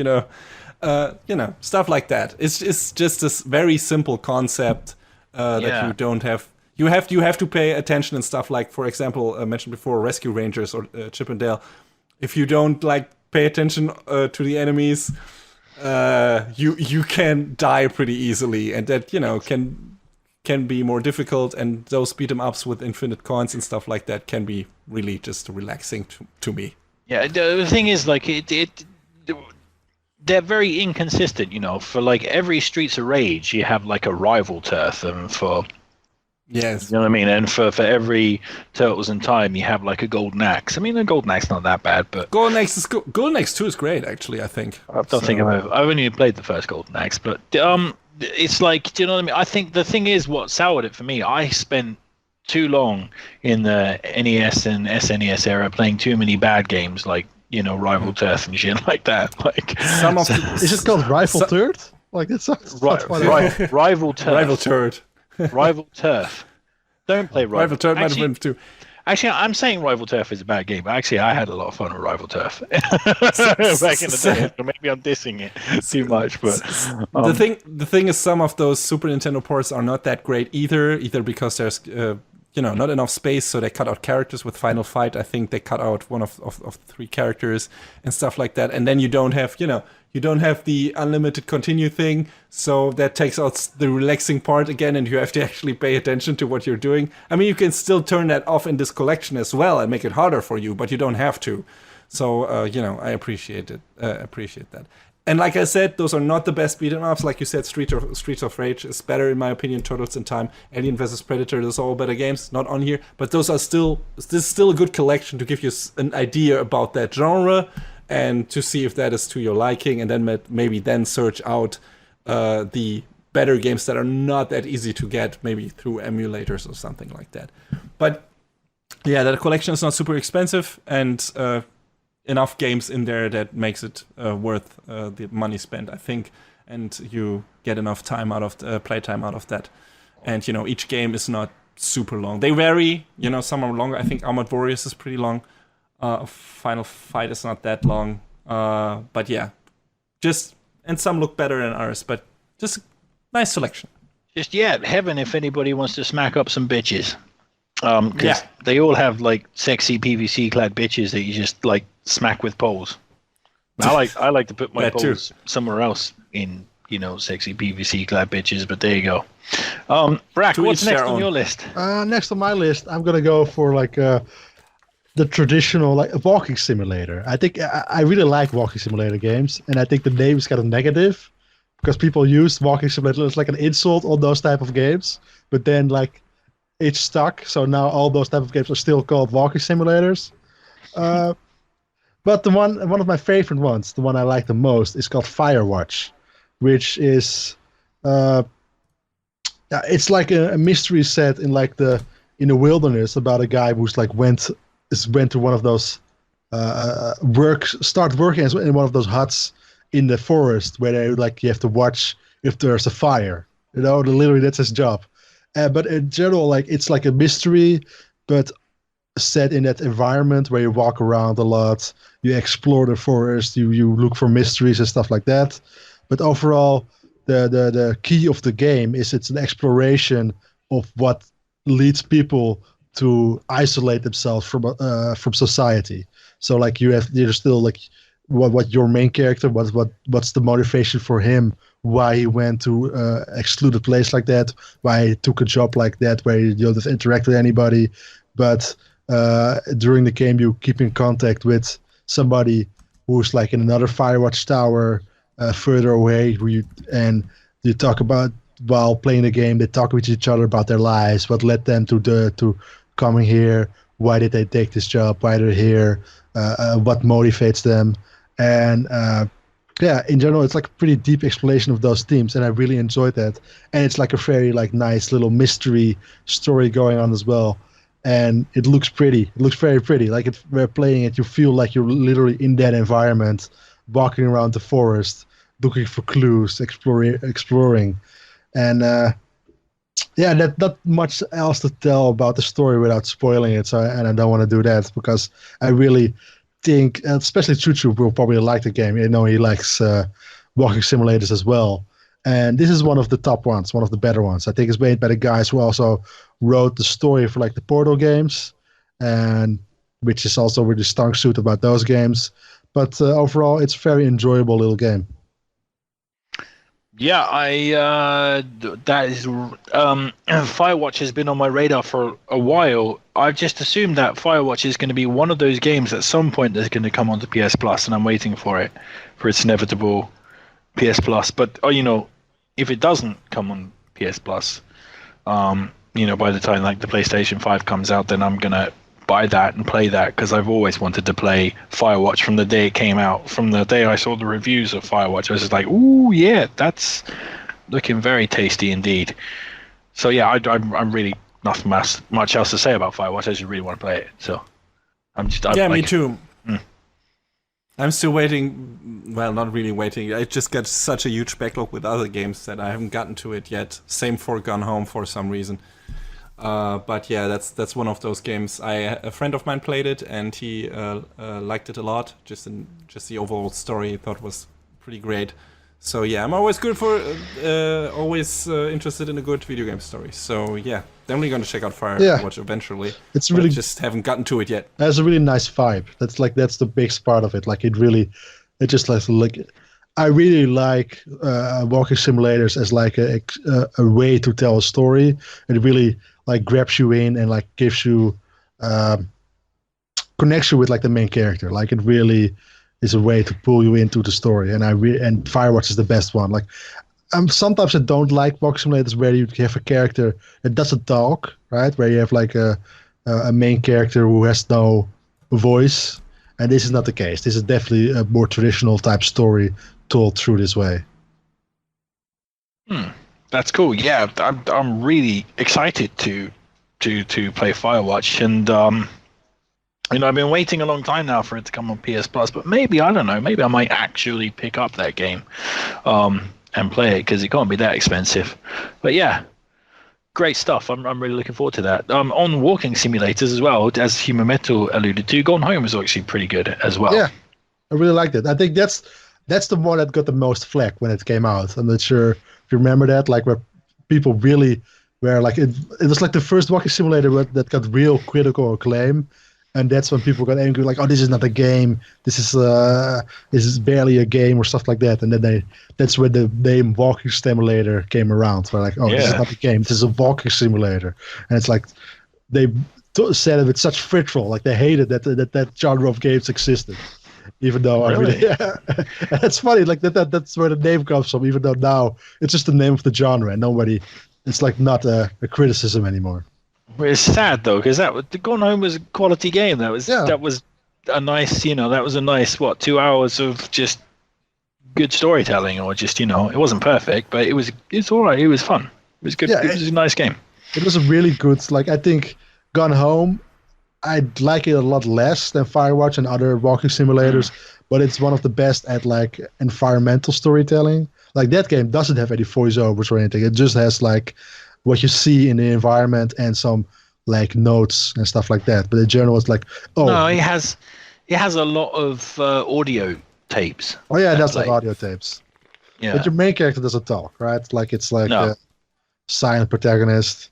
Stuff like that. It's just this very simple concept that you don't have. You have to pay attention and stuff, like, for example, I mentioned before, Rescue Rangers or Chip and Dale. If you don't like pay attention to the enemies, you can die pretty easily, and that can be more difficult, and those beat 'em ups with infinite coins and stuff like that can be really just relaxing to me. Yeah, the thing is, like, they're very inconsistent, for like every Streets of Rage you have like a rival turf, and for yes, you know what I mean, and for every Turtles in Time you have like a golden axe. I mean, the golden axe not that bad, but golden axe 2 is great, actually. I think I've only played the first golden axe, but it's like, do you know what I mean? I think the thing is, what soured it for me, I spent too long in the NES and SNES era playing too many bad games, like, Rival Turf and shit like that. Like, is it called Rival Turd? Like, it sounds Rival Turf. Rival Turd. Rival Turf. Don't play Rival Turd. Might have been too. Actually, I'm saying Rival Turf is a bad game, but actually, I had a lot of fun with Rival Turf back in the day. So maybe I'm dissing it too much, but the thing is, some of those Super Nintendo ports are not that great either because there's not enough space, so they cut out characters with Final Fight. I think they cut out one of 3 characters and stuff like that, and then you don't have the unlimited continue thing, so that takes out the relaxing part again, and you have to actually pay attention to what you're doing. I mean, you can still turn that off in this collection as well and make it harder for you, but you don't have to. So, I appreciate it. Appreciate that. And like I said, those are not the best beat 'em ups. Like you said, Streets of Rage is better in my opinion. Turtles in Time, Alien vs Predator, those are all better games. Not on here, but this is still a good collection to give you an idea about that genre and to see if that is to your liking, and then maybe then search out the better games that are not that easy to get, maybe through emulators or something like that. But yeah, that collection is not super expensive, and enough games in there that makes it worth the money spent, I think, and you get enough time out of playtime out of that. And each game is not super long. They vary. Some are longer. I think Armored Warriors is pretty long. Final Fight is not that long. But yeah, and some look better than others, but just a nice selection. Just heaven if anybody wants to smack up some bitches. Because they all have like sexy PVC clad bitches that you just like smack with poles. I like to put my poles somewhere else in sexy PVC clad bitches, but there you go. Brack, what's next on your list? Next on my list, I'm gonna go for like the traditional like walking simulator. I think I really like walking simulator games, and I think the name is kind of negative because people use walking simulator as like an insult on those type of games, but then like it's stuck, so now all those type of games are still called walking simulators. But the one of my favorite ones, the one I like the most, is called Firewatch, which is it's like a mystery set in the wilderness about a guy who's like went to one of those start working in one of those huts in the forest where you have to watch if there's a fire. Literally that's his job. But in general, it's like a mystery, but set in that environment where you walk around a lot, you explore the forest, you look for mysteries and stuff like that. But overall, the key of the game is it's an exploration of what leads people to isolate themselves from society. So you're still what your main character, what's the motivation for him, why he went to excluded place like that, why he took a job like that where you don't interact with anybody. But during the game, you keep in contact with somebody who's like in another Firewatch tower further away, and you talk about, while playing the game, they talk with each other about their lives, what led them to coming here, why did they take this job, why they're here, what motivates them. And in general, it's like a pretty deep exploration of those themes, and I really enjoyed that. And it's like a very nice little mystery story going on as well. And it looks pretty. It looks very pretty. Like we're playing it, you feel like you're literally in that environment, walking around the forest, looking for clues, exploring. And not much else to tell about the story without spoiling it. And I don't want to do that because I really think, especially Chuchu will probably like the game. I know he likes walking simulators as well. And this is one of the top ones, one of the better ones. I think it's made by the guys who also wrote the story for the Portal games, and which is also really stunk suit about those games. But overall, it's a very enjoyable little game. Yeah, Firewatch has been on my radar for a while. I've just assumed that Firewatch is going to be one of those games at some point that's going to come onto PS Plus, and I'm waiting for its inevitable PS Plus. But if it doesn't come on PS Plus, by the time the PlayStation 5 comes out, then I'm gonna buy that and play that, because I've always wanted to play Firewatch from the day it came out. From the day I saw the reviews of Firewatch, I was just like, ooh, yeah, that's looking very tasty indeed. So yeah, I'm really nothing much else to say about Firewatch. I just really want to play it. So me too. I'm still waiting. Well, not really waiting. I just got such a huge backlog with other games that I haven't gotten to it yet. Same for Gone Home for some reason. But yeah, that's one of those games. A friend of mine played it, and he liked it a lot. Just the overall story, he thought was pretty great. So yeah, I'm always always interested in a good video game story. So yeah, definitely going to check out Firewatch eventually. It's really just haven't gotten to it yet. It has a really nice vibe. That's the biggest part of it. Like it just like I really like walking simulators as like a way to tell a story. It really like grabs you in and like gives you connects you with like the main character. Like it really is a way to pull you into the story. And and Firewatch is the best one. Like sometimes I don't like walking simulators where you have a character that doesn't talk, right? Where you have like a main character who has no voice. And this is not the case. This is definitely a more traditional type story told through this way. That's cool. Yeah, I'm really excited to play Firewatch, and I've been waiting a long time now for it to come on PS Plus. But maybe I don't know. Maybe I might actually pick up that game and play it because it can't be that expensive. But yeah. Great stuff. I'm really looking forward to that. On walking simulators as well, as Human Metal alluded to, Gone Home was actually pretty good as well. Yeah, I really liked it. I think that's the one that got the most flack when it came out. I'm not sure if you remember that, like where people really were like it was like the first walking simulator that got real critical acclaim. And that's when people got angry, like, "Oh, this is not a game. This is barely a game," or stuff like that. And then that's when the name Walking Simulator came around. So like, "Oh, This is not a game. This is a walking simulator." And it's like they said it with such vitriol, like they hated that genre of games existed. Even though that's funny. Like that's where the name comes from. Even though now it's just the name of the genre, and it's like not a criticism anymore. Well, it's sad though, because the Gone Home was a quality game. That was a nice, that was a nice 2 hours of just good storytelling, or just it wasn't perfect, but it's all right. It was fun. It was good. Yeah, it was a nice game. It was a really good. Like I think Gone Home, I'd like it a lot less than Firewatch and other walking simulators, but it's one of the best at like environmental storytelling. Like that game doesn't have any voiceovers or anything. It just has like what you see in the environment and some like notes and stuff like that. But in general, it's like, no, it has a lot of audio tapes. Oh yeah, that's like audio tapes. Yeah, but your main character doesn't talk, right? Like it's like a silent protagonist.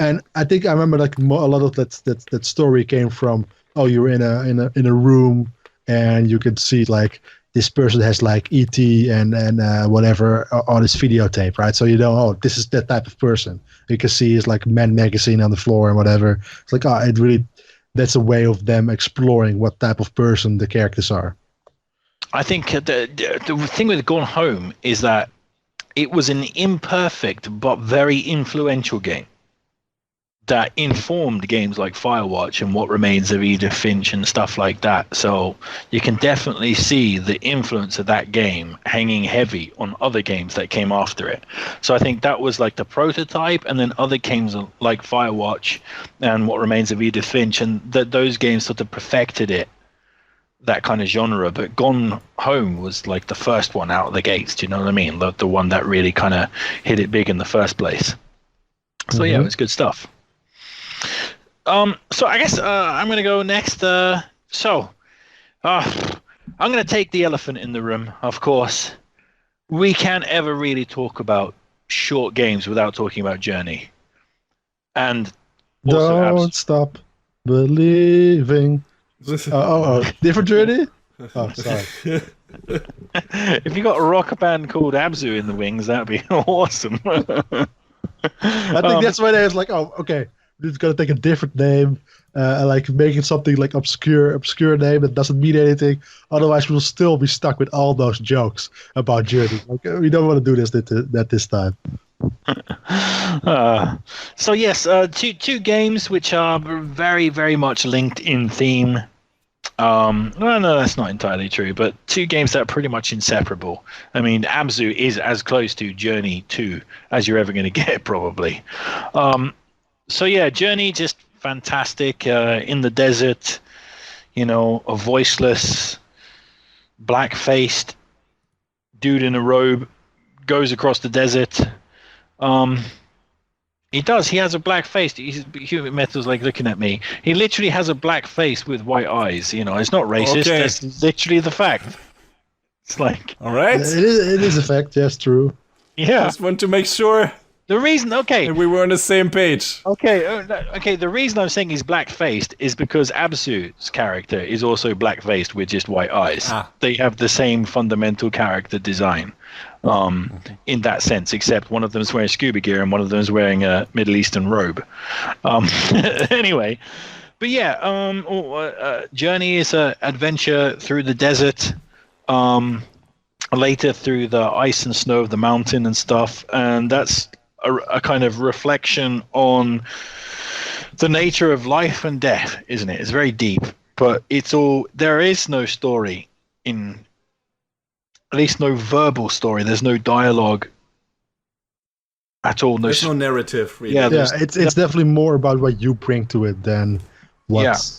And I think I remember like a lot of that story came from you're in a room and you could see like this person has like ET and whatever on his videotape, right? So this is that type of person. You can see his like Men magazine on the floor and whatever. It's like that's a way of them exploring what type of person the characters are. I think the thing with Gone Home is that it was an imperfect but very influential game that informed games like Firewatch and What Remains of Edith Finch and stuff like that. So you can definitely see the influence of that game hanging heavy on other games that came after it. So I think that was like the prototype, and then other games like Firewatch and What Remains of Edith Finch, and those games sort of perfected it, that kind of genre. But Gone Home was like the first one out of the gates. Do you know what I mean? The one that really kind of hit it big in the first place. So yeah, it was good stuff. So I guess I'm going to go next. I'm going to take the elephant in the room, of course. We can't ever really talk about short games without talking about Journey. And also Don't stop believing. Different Journey? Oh, sorry. If you got a rock band called Abzu in the wings, that'd be awesome. I think that's why they was like, okay. It's gonna take a different name, like making something like obscure name that doesn't mean anything. Otherwise, we'll still be stuck with all those jokes about Journey. Like, we don't want to do this time. So yes, two games which are very, very much linked in theme. No, that's not entirely true, but two games that are pretty much inseparable. I mean, Abzu is as close to Journey 2 as you're ever going to get, probably. So yeah, Journey, just fantastic. In the desert, a voiceless, black-faced dude in a robe goes across the desert. He does. He has a black face. Human Metal's like looking at me. He literally has a black face with white eyes. It's not racist. Okay. That's literally the fact. It's like, All right. It is a fact. Yes, true. yeah. Just want to make sure The reason, okay, that we were on the same page. okay. The reason I'm saying he's black-faced is because Absu's character is also black-faced with just white eyes. They have the same fundamental character design, in that sense, except one of them is wearing scuba gear and one of them is wearing a Middle Eastern robe. Anyway, but yeah, Journey is an adventure through the desert. Later through the ice and snow of the mountain and stuff, and that's a kind of reflection on the nature of life and death, isn't it? It's very deep, but there is no story at least no verbal story. There's no dialogue at all. There's no narrative, really. Yeah, it's definitely more about what you bring to it than what's...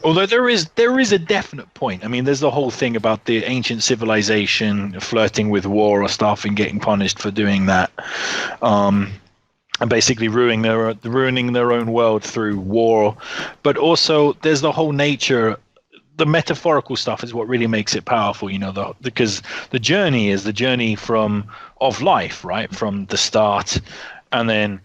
Although there is a definite point. I mean, there's the whole thing about the ancient civilization flirting with war or stuff and getting punished for doing that, and basically ruining their own world through war. But also, there's the whole nature. The metaphorical stuff is what really makes it powerful. Because the journey is the journey of life, right, from the start, and then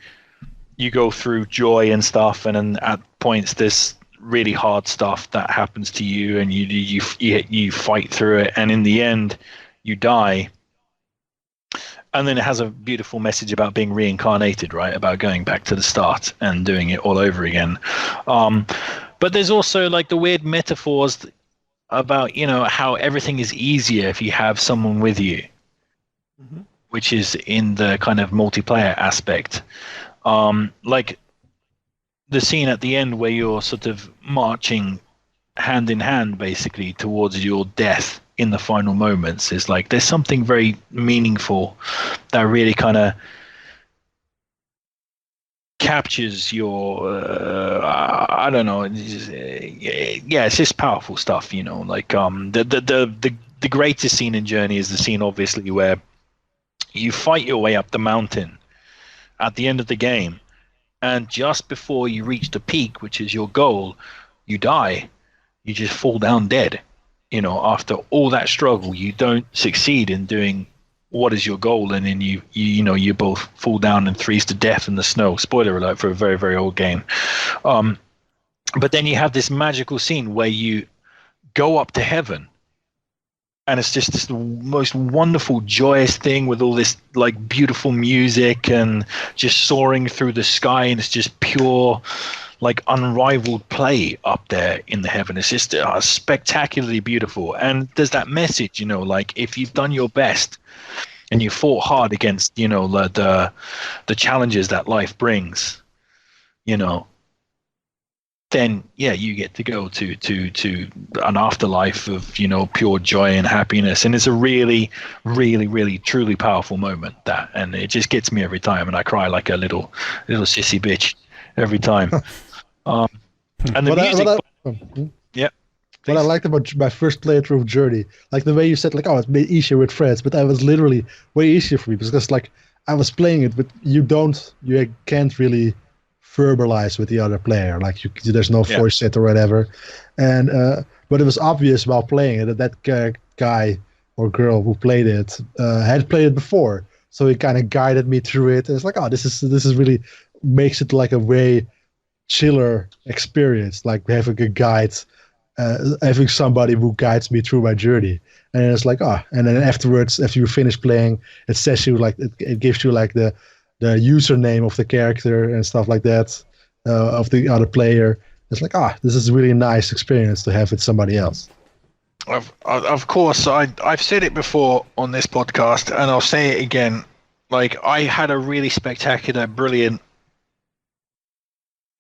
you go through joy and stuff, and then at points there's really hard stuff that happens to you, and you fight through it, and in the end you die. And then it has a beautiful message about being reincarnated, right, about going back to the start and doing it all over again. But there's also like the weird metaphors about how everything is easier if you have someone with you, which is in the kind of multiplayer aspect. Like the scene at the end where you're sort of marching hand in hand basically towards your death in the final moments is like there's something very meaningful that really kind of captures your I don't know, it's just powerful stuff, like the greatest scene in Journey is the scene obviously where you fight your way up the mountain at the end of the game. And just before you reach the peak, which is your goal, you die. You just fall down dead. After all that struggle, you don't succeed in doing what is your goal, and then you both fall down and freeze to death in the snow. Spoiler alert for a very, very old game. But then you have this magical scene where you go up to heaven. And it's just this most wonderful, joyous thing with all this like beautiful music and just soaring through the sky, and it's just pure, like unrivaled play up there in the heaven. It's just spectacularly beautiful. And there's that message, like if you've done your best and you fought hard against, the challenges that life brings, then you get to go to an afterlife of pure joy and happiness, and it's a really, really, really, truly powerful moment. And it just gets me every time, and I cry like a little sissy bitch every time. And the music. What I liked about my first playthrough of Journey, like the way you said, like, it's made easier with friends, but that was literally way easier for me because like I was playing it, but you can't really verbalize with the other player, like there's no voice set or whatever, and but it was obvious while playing it that guy or girl who played it had played it before, so he kind of guided me through it, and it's like, this is really makes it like a way chiller experience, like having a guide, having somebody who guides me through my journey. And it's like, and then afterwards, after you finish playing, it says you like it gives you like the username of the character and stuff like that, of the other player. It's like, this is a really nice experience to have with somebody else. Of course, I've said it before on this podcast, and I'll say it again. Like, I had a really spectacular, brilliant,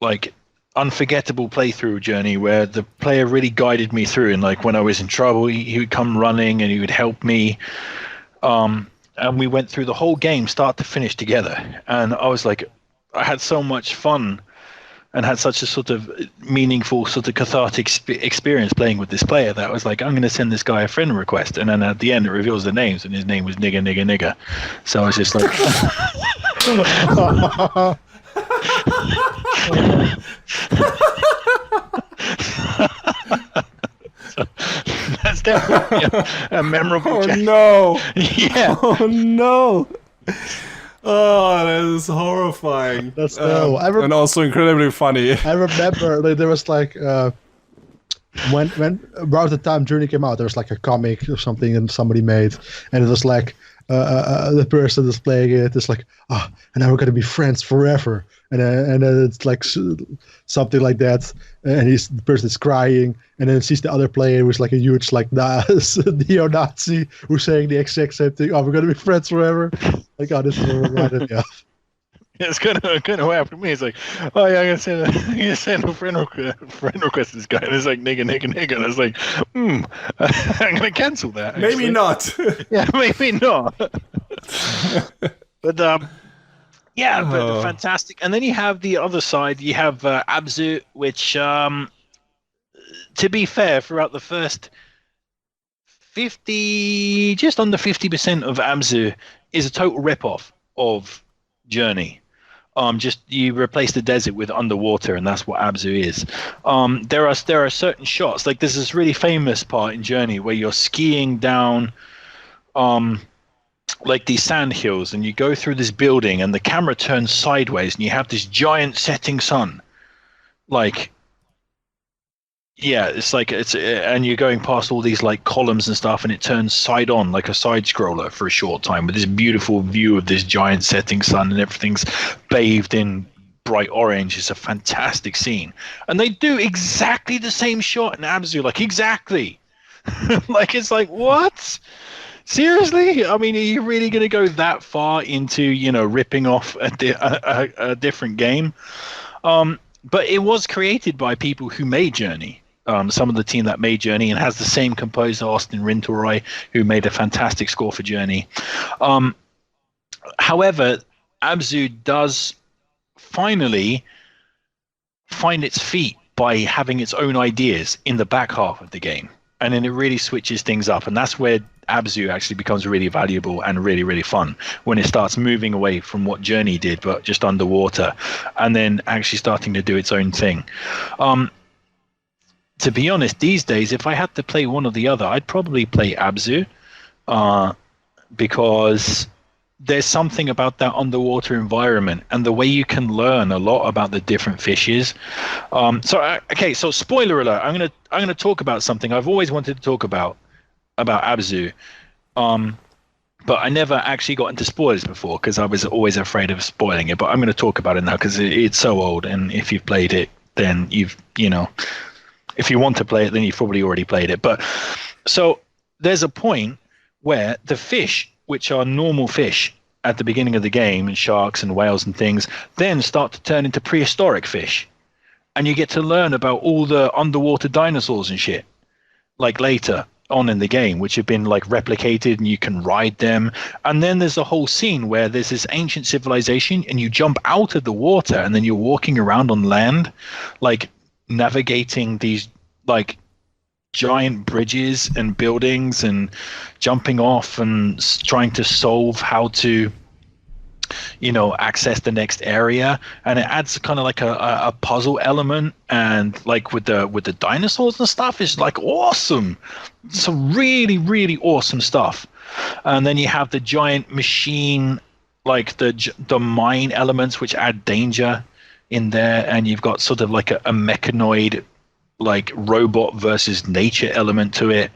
like, unforgettable playthrough Journey where the player really guided me through, and like when I was in trouble, he would come running and he would help me. And we went through the whole game, start to finish, together. And I was like, I had so much fun and had such a sort of meaningful, sort of cathartic experience playing with this player that I was like, I'm going to send this guy a friend request. And then at the end, it reveals the names, and his name was Nigga. So I was just like... So, that's definitely a memorable. Oh no! Yeah. Oh no! Oh, that is horrifying. That's terrible. And also incredibly funny. I remember there was like when around the time Journey came out, there was like a comic or something and somebody made, and it was like the person that's playing it is like, and now we're gonna be friends forever, and then it's like something like that, and the person is crying, and then sees the other player who's like a huge like neo-Nazi who's saying the exact same thing. Oh, we're gonna be friends forever. Like, oh, this is what reminded me of. It's kind of what happened to me. It's like, oh yeah, I'm gonna send a friend request to this guy, and it's like nigga, and it's like, I'm gonna cancel that. Actually. Maybe not. Yeah, maybe not. But yeah, but fantastic. And then you have the other side. You have Abzu, which, to be fair, throughout the first 50, just under 50% of Abzu is a total ripoff of Journey. Just you replace the desert with underwater, and that's what Abzu is. There are certain shots, like there's this really famous part in Journey where you're skiing down like these sand hills, and you go through this building, and the camera turns sideways, and you have this giant setting sun. Like, yeah, it's like and you're going past all these like columns and stuff, and it turns side on like a side scroller for a short time with this beautiful view of this giant setting sun, and everything's bathed in bright orange. It's a fantastic scene, and they do exactly the same shot in Abzu, like exactly. Like, it's like, what? Seriously? I mean, are you really going to go that far into, ripping off a different game? But it was created by people who made Journey. Some of the team that made Journey, and has the same composer, Austin Rintoulroy, who made a fantastic score for Journey. However, Abzu does finally find its feet by having its own ideas in the back half of the game. And then it really switches things up. And that's where Abzu actually becomes really valuable and really, really fun, when it starts moving away from what Journey did, but just underwater, and then actually starting to do its own thing. To be honest, these days, if I had to play one or the other, I'd probably play Abzu, because there's something about that underwater environment and the way you can learn a lot about the different fishes. So spoiler alert, I'm gonna talk about something I've always wanted to talk about Abzu, but I never actually got into spoilers before because I was always afraid of spoiling it. But I'm going to talk about it now because it's so old, and if you've played it, then if you want to play it, then you've probably already played it. But so there's a point where the fish, which are normal fish at the beginning of the game, and sharks and whales and things, then start to turn into prehistoric fish, and you get to learn about all the underwater dinosaurs and shit, like later on in the game, which have been like replicated, and you can ride them. And then there's a whole scene where there's this ancient civilization, and you jump out of the water, and then you're walking around on land, like navigating these like giant bridges and buildings, and jumping off and trying to solve how to access the next area. And it adds kind of like a puzzle element, and like with the dinosaurs and stuff, is like awesome. Some really, really awesome stuff. And then you have the giant machine, like the mine elements, which add danger in there, and you've got sort of like a mechanoid, like robot versus nature element to it,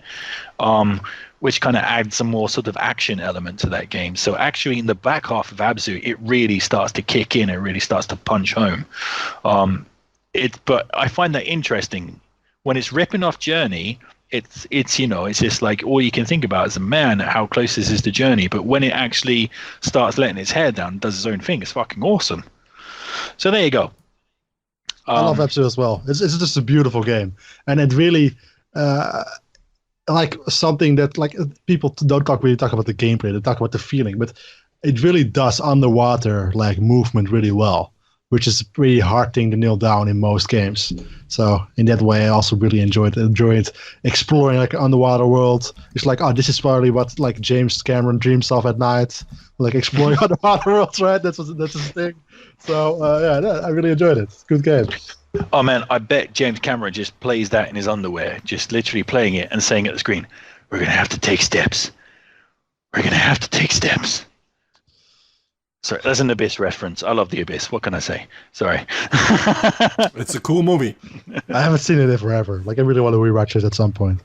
which kind of adds some more sort of action element to that game. So actually, in the back half of Abzu, it really starts to kick in. It really starts to punch home. But I find that interesting when it's ripping off Journey. It's just like all you can think about is, man, how close this is to Journey. But when it actually starts letting its hair down, does its own thing, it's fucking awesome. So there you go. I love Abzu as well. It's just a beautiful game, and it really like something that like people don't really talk about the gameplay. They talk about the feeling, but it really does underwater like movement really well which is a pretty hard thing to nail down in most games. So in that way, I also really enjoyed exploring like underwater world. It's like, oh, this is probably what like James Cameron dreams of at night, like exploring underwater worlds, right? That's his thing. So I really enjoyed it. It's a good game. Oh man, I bet James Cameron just plays that in his underwear, just literally playing it and saying at the screen, "We're gonna have to take steps. We're gonna have to take steps." Sorry, that's an Abyss reference. I love the Abyss. What can I say? Sorry. It's a cool movie. I haven't seen it in forever. Like I really want to rewatch it at some point.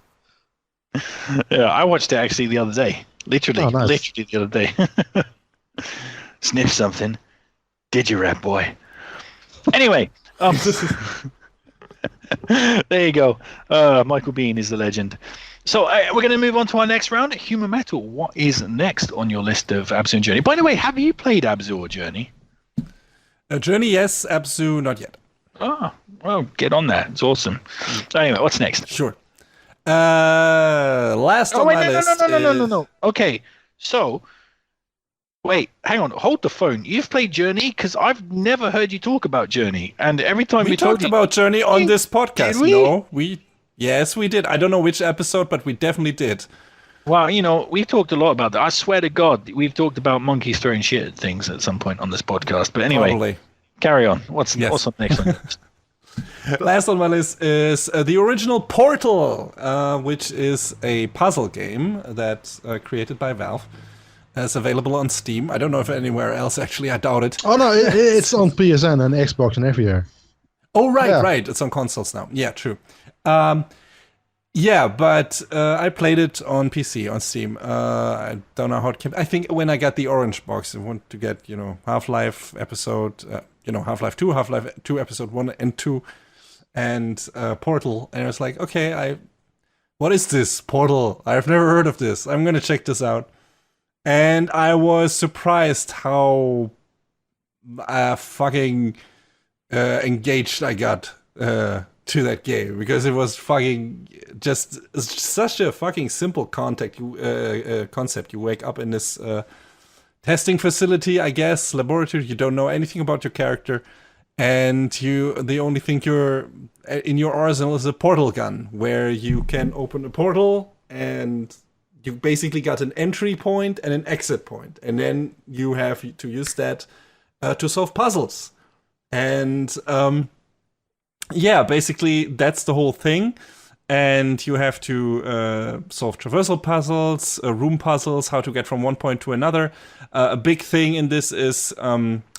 Yeah, I watched it actually the other day. Literally the other day. Sniff something. Did you, rat boy? Anyway, there you go. Michael Biehn is the legend. So we're going to move on to our next round. Human Metal, what is next on your list of Abzu and Journey? By the way, have you played Abzu or Journey? Journey, yes. Abzu, not yet. Oh, well, get on that. It's awesome. So anyway, what's next? Sure. Last on my list. No. Okay, so wait, hang on. Hold the phone. You've played Journey? Because I've never heard you talk about Journey. And every time we talked about Journey on this podcast. Did we? No, yes, we did. I don't know which episode, but we definitely did. Well, we've talked a lot about that. I swear to God, we've talked about monkeys throwing shit at things at some point on this podcast. But anyway, Probably. Carry on. What's on next one? Last on my list is the original Portal, which is a puzzle game that's created by Valve. It's available on Steam. I don't know if anywhere else, actually. I doubt it. Oh, no, it's on PSN and Xbox and everywhere. Oh, right. It's on consoles now. Yeah, true. But I played it on PC, on Steam. I don't know how it came. I think when I got the orange box, I wanted to get, Half-Life episode, Half-Life 2, Half-Life 2 episode 1 and 2, and Portal. And I was like, okay, what is this? Portal. I've never heard of this. I'm going to check this out. And I was surprised how fucking engaged I got to that game, because it was fucking just such a fucking simple concept. You wake up in this testing facility, I guess, laboratory. You don't know anything about your character, and the only thing you're in your arsenal is a portal gun, where you can open a portal, and you basically got an entry point and an exit point, and then you have to use that to solve puzzles. And basically that's the whole thing. And you have to solve traversal puzzles, room puzzles, how to get from one point to another. A big thing in this is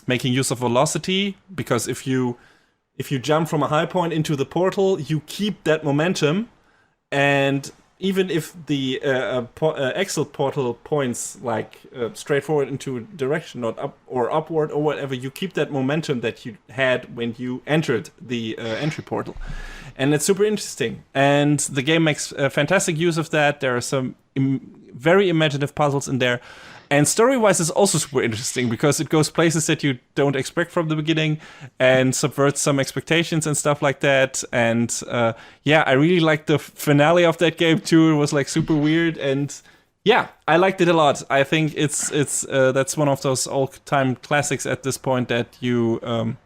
making use of velocity, because if you jump from a high point into the portal, you keep that momentum, and even if the exit portal points like straight forward into a direction, not up or upward or whatever, you keep that momentum that you had when you entered the entry portal. And it's super interesting. And the game makes fantastic use of that. There are some very imaginative puzzles in there. And story-wise, it's also super interesting, because it goes places that you don't expect from the beginning and subverts some expectations and stuff like that. And I really liked the finale of that game too. It was like super weird, and I liked it a lot. I think it's that's one of those all-time classics at this point that you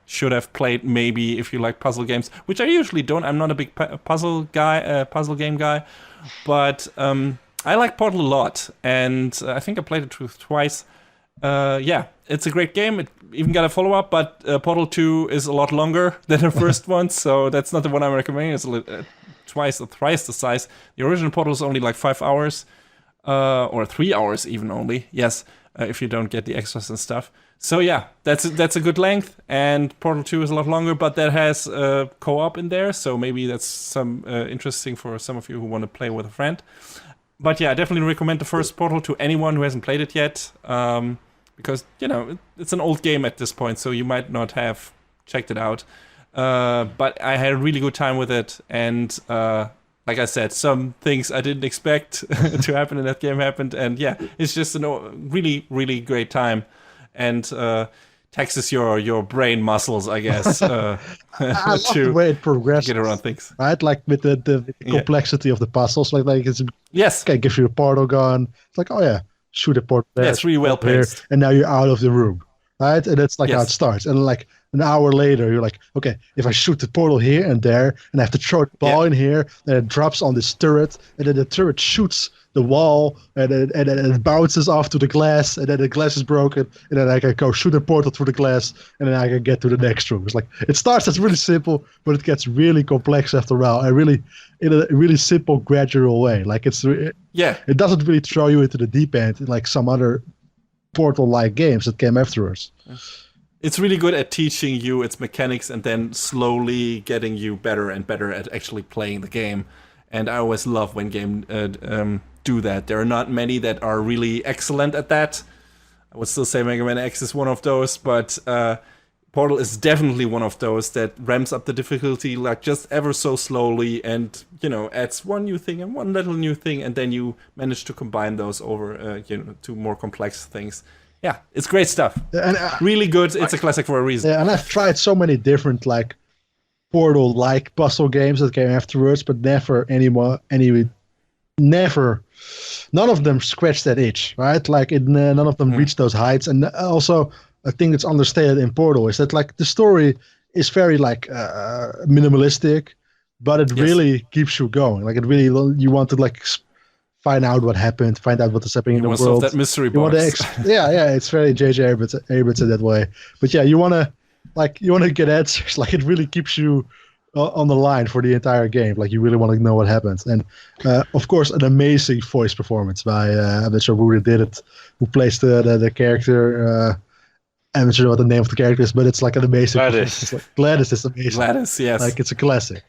should have played, maybe, if you like puzzle games, which I usually don't. I'm not a big puzzle game guy, but I like Portal a lot, and I think I played it twice. It's a great game. It even got a follow-up, but Portal 2 is a lot longer than the first one, so that's not the one I'm recommending. It's twice or thrice the size. The original Portal is only like 5 hours, or 3 hours even only. Yes, if you don't get the extras and stuff. So that's a good length, and Portal 2 is a lot longer, but that has co-op in there, so maybe that's some interesting for some of you who want to play with a friend. But I definitely recommend the first Portal to anyone who hasn't played it yet, because, it's an old game at this point, so you might not have checked it out. But I had a really good time with it, and like I said, some things I didn't expect to happen in that game happened, and it's just a really, really great time, and taxes your brain muscles, I guess. I love the way it progresses. Get around things, right? Like with the complexity of the puzzles, like it's okay, gives you a portal gun. It's like, shoot a portal there. Yeah, it's really well paced, and now you're out of the room, right? And that's like how it starts. And like an hour later, you're like, okay, if I shoot the portal here and there, and I have to throw the ball in here, then it drops on this turret, and then the turret shoots the wall, and then it bounces off to the glass, and then the glass is broken, and then I can go shoot a portal through the glass, and then I can get to the next room. It's like, it starts as really simple, but it gets really complex after a while, and really in a really simple, gradual way. Like it doesn't really throw you into the deep end like some other Portal-like games that came afterwards. It's really good at teaching you its mechanics and then slowly getting you better and better at actually playing the game. And I always love when games do that. There are not many that are really excellent at that. I would still say Mega Man X is one of those, but Portal is definitely one of those that ramps up the difficulty like just ever so slowly and, adds one new thing and one little new thing, and then you manage to combine those over, to more complex things. Yeah, it's great stuff. And, really good. It's a classic for a reason. Yeah, and I've tried so many different like Portal-like puzzle games that came afterwards, but none of them scratched that itch, right? Like none of them reached those heights. And also, a thing that's understated in Portal is that like the story is very like minimalistic, but it really keeps you going. Like it really, you want to like find out what happened, find out what is happening in the world. Solve that mystery box. It's very J.J. Abrams in that way. But yeah, you want to get answers. Like it really keeps you on the line for the entire game. Like you really want to know what happens. And of course, an amazing voice performance by I'm not sure who did it, who plays the character. I'm not sure what the name of the character is, but it's like an amazing. Gladys is amazing. Gladys, yes. Like it's a classic.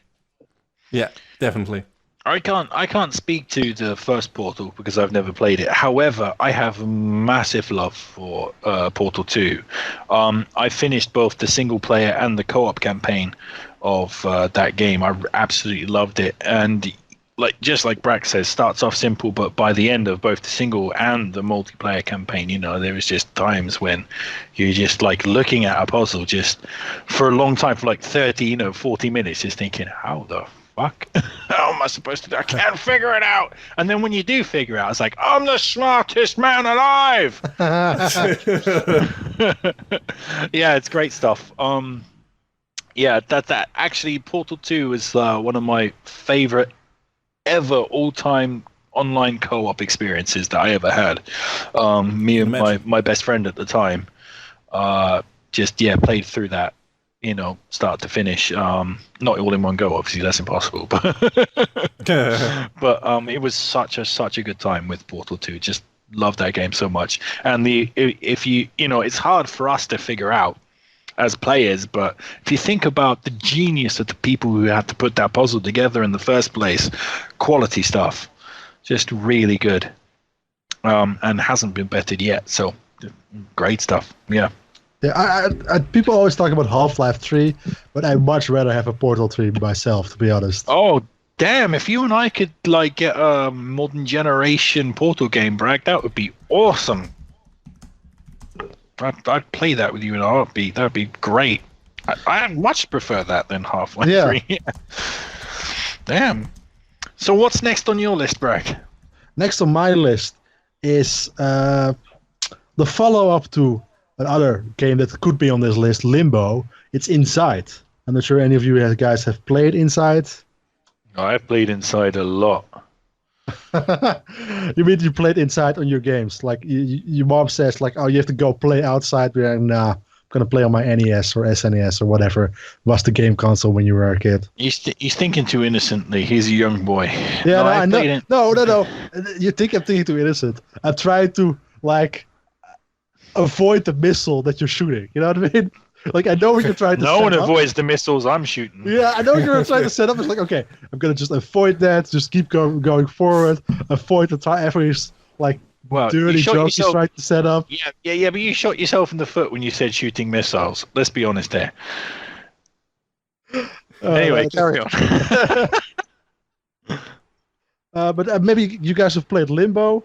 Yeah, definitely. I can't speak to the first Portal because I've never played it. However, I have massive love for Portal 2. I finished both the single player and the co-op campaign of that game. I absolutely loved it, and just like Brack says, starts off simple, but by the end of both the single and the multiplayer campaign, there was just times when you're just like looking at a puzzle just for a long time, for like 30, 40 minutes, just thinking, how the fuck? How am I supposed to do? I can't figure it out. And then when you do figure it out, it's like, I'm the smartest man alive. Yeah, it's great stuff. Yeah, that actually Portal 2 is one of my favorite ever all-time online co-op experiences that I ever had. Me and my best friend at the time played through that, start to finish. Not all in one go, obviously that's impossible, but it was such a good time with Portal 2. Just love that game so much. And it's hard for us to figure out as players, but if you think about the genius of the people who had to put that puzzle together in the first place, quality stuff, just really good, and hasn't been bettered yet. So great stuff. Yeah. People always talk about Half-Life 3, but I'd much rather have a Portal 3 myself, to be honest. Oh damn! If you and I could get a modern generation Portal game, Bragg, that would be awesome. I'd play that with you in a heartbeat. That'd be great. I much prefer that than Half-Life 3. Damn. So what's next on your list, Bragg? Next on my list is the follow-up to another game that could be on this list, Limbo. It's Inside. I'm not sure any of you guys have played Inside. I've played Inside a lot. You mean you played Inside on your games? Like your mom says, like, oh, you have to go play outside. Nah, I'm gonna play on my NES or SNES or whatever was the game console when you were a kid. He's thinking too innocently. He's a young boy. Yeah, no, I know. No. You think I'm thinking too innocent? I'm trying to avoid the missile that you're shooting. You know what I mean? Like, I know what you're trying to set up. No one avoids the missiles I'm shooting. Yeah, I know what you're trying to set up. It's like, okay, I'm going to just avoid that, just keep going forward, avoid the every, dirty jokes you're trying to set up. Yeah, but you shot yourself in the foot when you said shooting missiles. Let's be honest there. Anyway, carry on. But maybe you guys have played Limbo?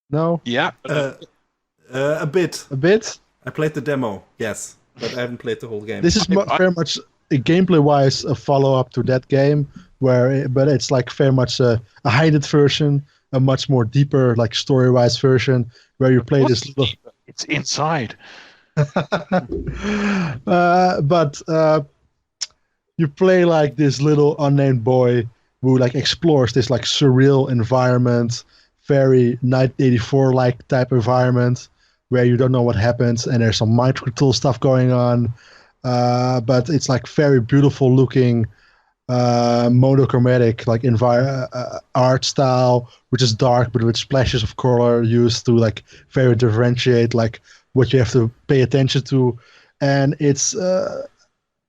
No? Yeah. A bit. A bit? I played the demo, yes, but I haven't played the whole game. This is very much gameplay-wise a follow-up to that game, but it's very much a hidden version, a much more deeper story-wise version where you play this little. It's Inside. But you play like this little unnamed boy who like explores this like surreal environment, very 1984 like type environment where you don't know what happens and there's some mind control stuff going on. But it's like very beautiful looking monochromatic like art style, which is dark but with splashes of color used to like very differentiate like what you have to pay attention to. And it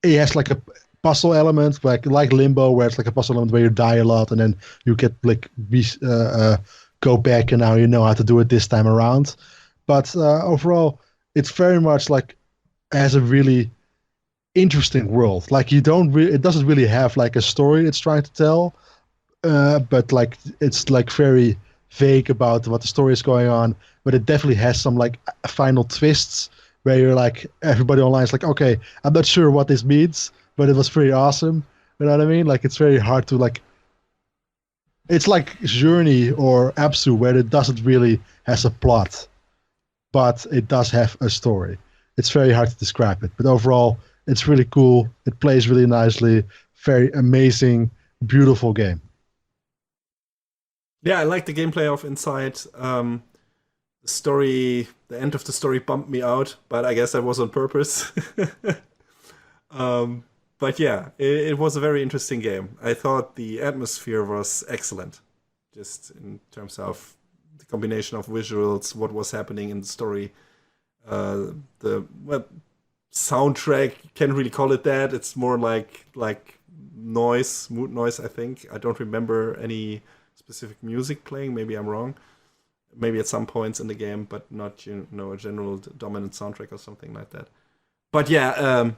has like a puzzle element like Limbo, where it's like a puzzle element where you die a lot and then you get like go back and now you know how to do it this time around. But overall, it's very much like has a really interesting world. Like it doesn't really have like a story it's trying to tell, but like it's like very vague about what the story is going on. But it definitely has some like final twists where you're like everybody online is like, okay, I'm not sure what this means, but it was pretty awesome. You know what I mean? Like it's very hard to like. It's like Journey or Absu, where it doesn't really has a plot, but it does have a story. It's very hard to describe it, but overall, it's really cool. It plays really nicely. Very amazing, beautiful game. Yeah, I like the gameplay of Inside. The story, the end of the story bumped me out, but I guess that was on purpose. But yeah, it was a very interesting game. I thought the atmosphere was excellent, just in terms of the combination of visuals, what was happening in the story, the soundtrack. You can't really call it that. It's more like noise, mood noise. I think I don't remember any specific music playing. Maybe I'm wrong. Maybe at some points in the game, but not a general dominant soundtrack or something like that. But yeah,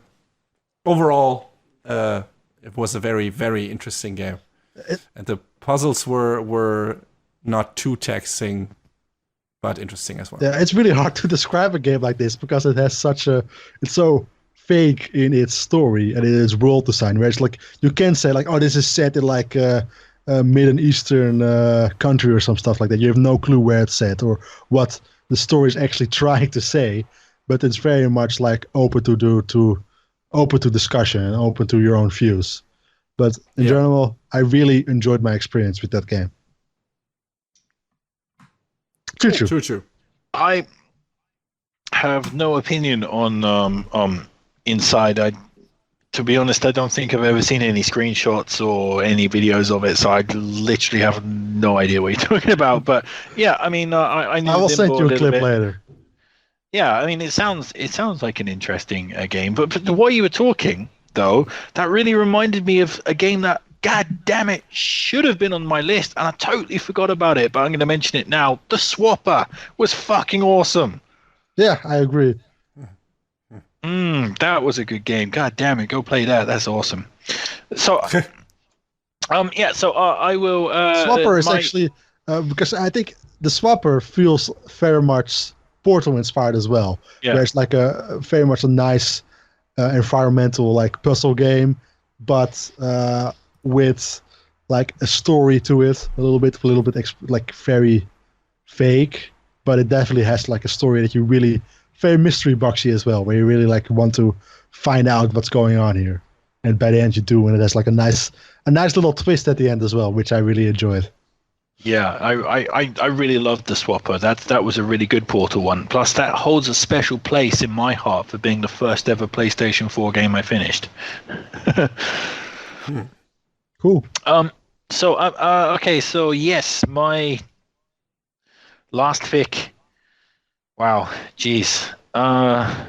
overall, it was a very, very interesting game, and the puzzles were not too taxing, but interesting as well. Yeah, it's really hard to describe a game like this because it has it's so fake in its story and in its world design, where it's like you can say like, oh, this is set in like a Middle Eastern country or some stuff like that. You have no clue where it's set or what the story is actually trying to say, but it's very much like open to discussion and open to your own views. But in general, I really enjoyed my experience with that game. Choo-choo. I have no opinion on Inside. To be honest, I don't think I've ever seen any screenshots or any videos of it, so I literally have no idea what you're talking about. But yeah, I mean, I knew I will send you a clip bit later. Yeah, I mean, it sounds like an interesting game. But the way you were talking, though, that really reminded me of a game that, god damn it, should have been on my list, and I totally forgot about it. But I'm going to mention it now. The Swapper was fucking awesome. Yeah, I agree. That was a good game. God damn it, go play that. That's awesome. So, yeah. So I will. Swapper is actually because I think the Swapper feels very much Portal inspired as well. Yeah. Where it's like a very much a nice environmental like puzzle game, but with like a story to it, a little bit like very fake, but it definitely has like a story that you really very mystery boxy as well, where you really like want to find out what's going on here, and by the end you do, and it has like a nice little twist at the end as well, which I really enjoyed. Yeah, I really loved the Swapper. That was a really good Portal one. Plus, that holds a special place in my heart for being the first ever PlayStation 4 game I finished. Cool. So okay. So yes, my last pick. Wow, geez. Don't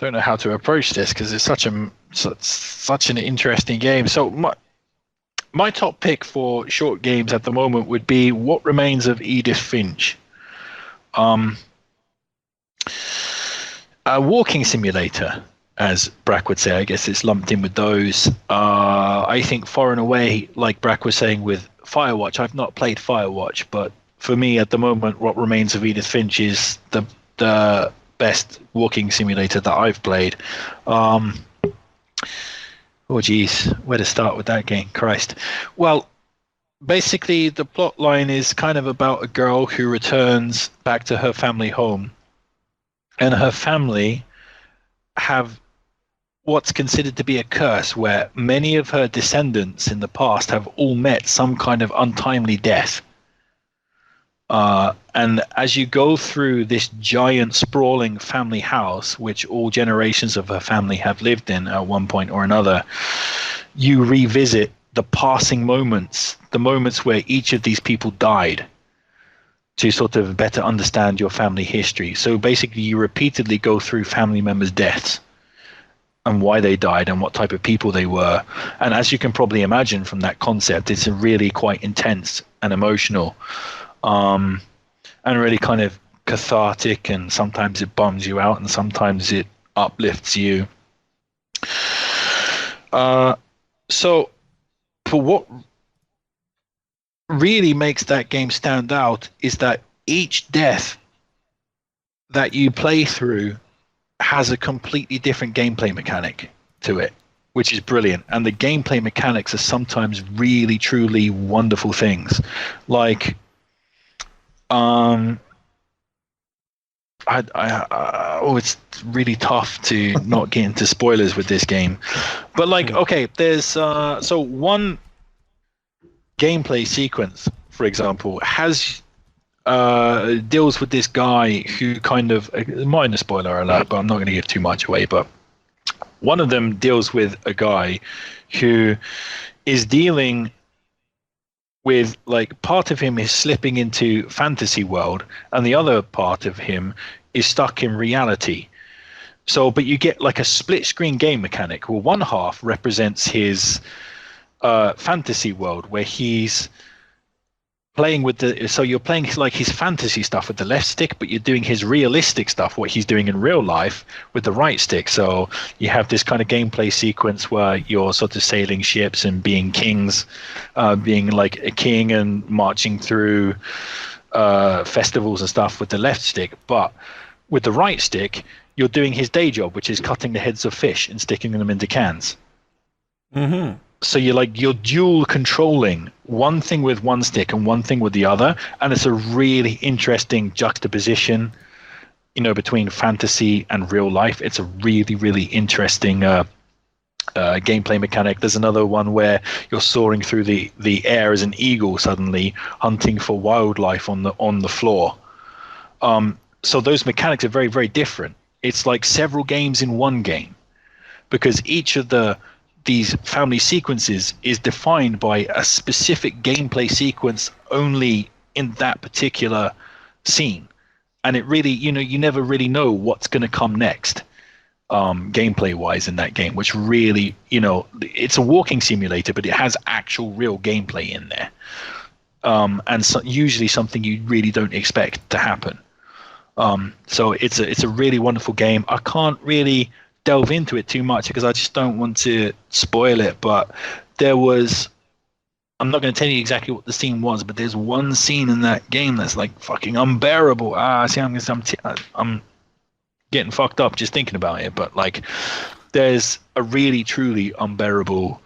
know how to approach this because it's such an interesting game. So my top pick for short games at the moment would be What Remains of Edith Finch. A walking simulator, as Brack would say. I guess it's lumped in with those. I think far and away, like Brack was saying with Firewatch, I've not played Firewatch, but for me at the moment, What Remains of Edith Finch is the best walking simulator that I've played. Oh geez, where to start with that game? Christ. Well, basically the plot line is kind of about a girl who returns back to her family home and her family have what's considered to be a curse, where many of her descendants in the past have all met some kind of untimely death. And as you go through this giant sprawling family house, which all generations of her family have lived in at one point or another, you revisit the passing moments, the moments where each of these people died, to sort of better understand your family history. So basically you repeatedly go through family members' deaths and why they died and what type of people they were. And as you can probably imagine from that concept, it's really quite intense and emotional, and really kind of cathartic, and sometimes it bums you out and sometimes it uplifts you. So for what really makes that game stand out is that each death that you play through has a completely different gameplay mechanic to it, which is brilliant. And the gameplay mechanics are sometimes really, truly wonderful things. Like, it's really tough to not get into spoilers with this game. But like, okay, there's so one gameplay sequence, for example, has deals with this guy who kind of, minor spoiler alert, but I'm not going to give too much away, but one of them deals with a guy who is dealing with, like, part of him is slipping into fantasy world and the other part of him is stuck in reality. So, but you get like a split screen game mechanic. Well, one half represents his fantasy world where he's playing with so you're playing like his fantasy stuff with the left stick, but you're doing his realistic stuff, what he's doing in real life, with the right stick. So you have this kind of gameplay sequence where you're sort of sailing ships and being kings, being like a king and marching through festivals and stuff with the left stick. But with the right stick, you're doing his day job, which is cutting the heads of fish and sticking them into cans. Mm-hmm. So you're dual controlling one thing with one stick and one thing with the other, and it's a really interesting juxtaposition, between fantasy and real life. It's a really, really interesting gameplay mechanic. There's another one where you're soaring through the air as an eagle, suddenly hunting for wildlife on the floor. So those mechanics are very, very different. It's like several games in one game, because each of these family sequences is defined by a specific gameplay sequence only in that particular scene. And it really, you never really know what's going to come next, gameplay wise in that game, which really, it's a walking simulator, but it has actual real gameplay in there. And so, usually something you really don't expect to happen. So it's a really wonderful game. I can't really delve into it too much because I just don't want to spoil it, but I'm not going to tell you exactly what the scene was, but there's one scene in that game that's like fucking unbearable. I'm getting fucked up just thinking about it, but like there's a really truly unbearable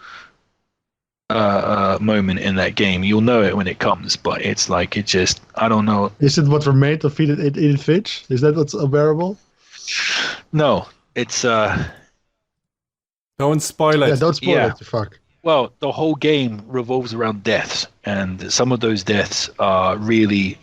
moment in that game. You'll know it when it comes, but it's like, I don't know. Is it what Remains of Edith Finch? Is that what's unbearable? No. It's don't spoil it. Yeah, don't spoil it. Fuck. Well, the whole game revolves around deaths, and some of those deaths are really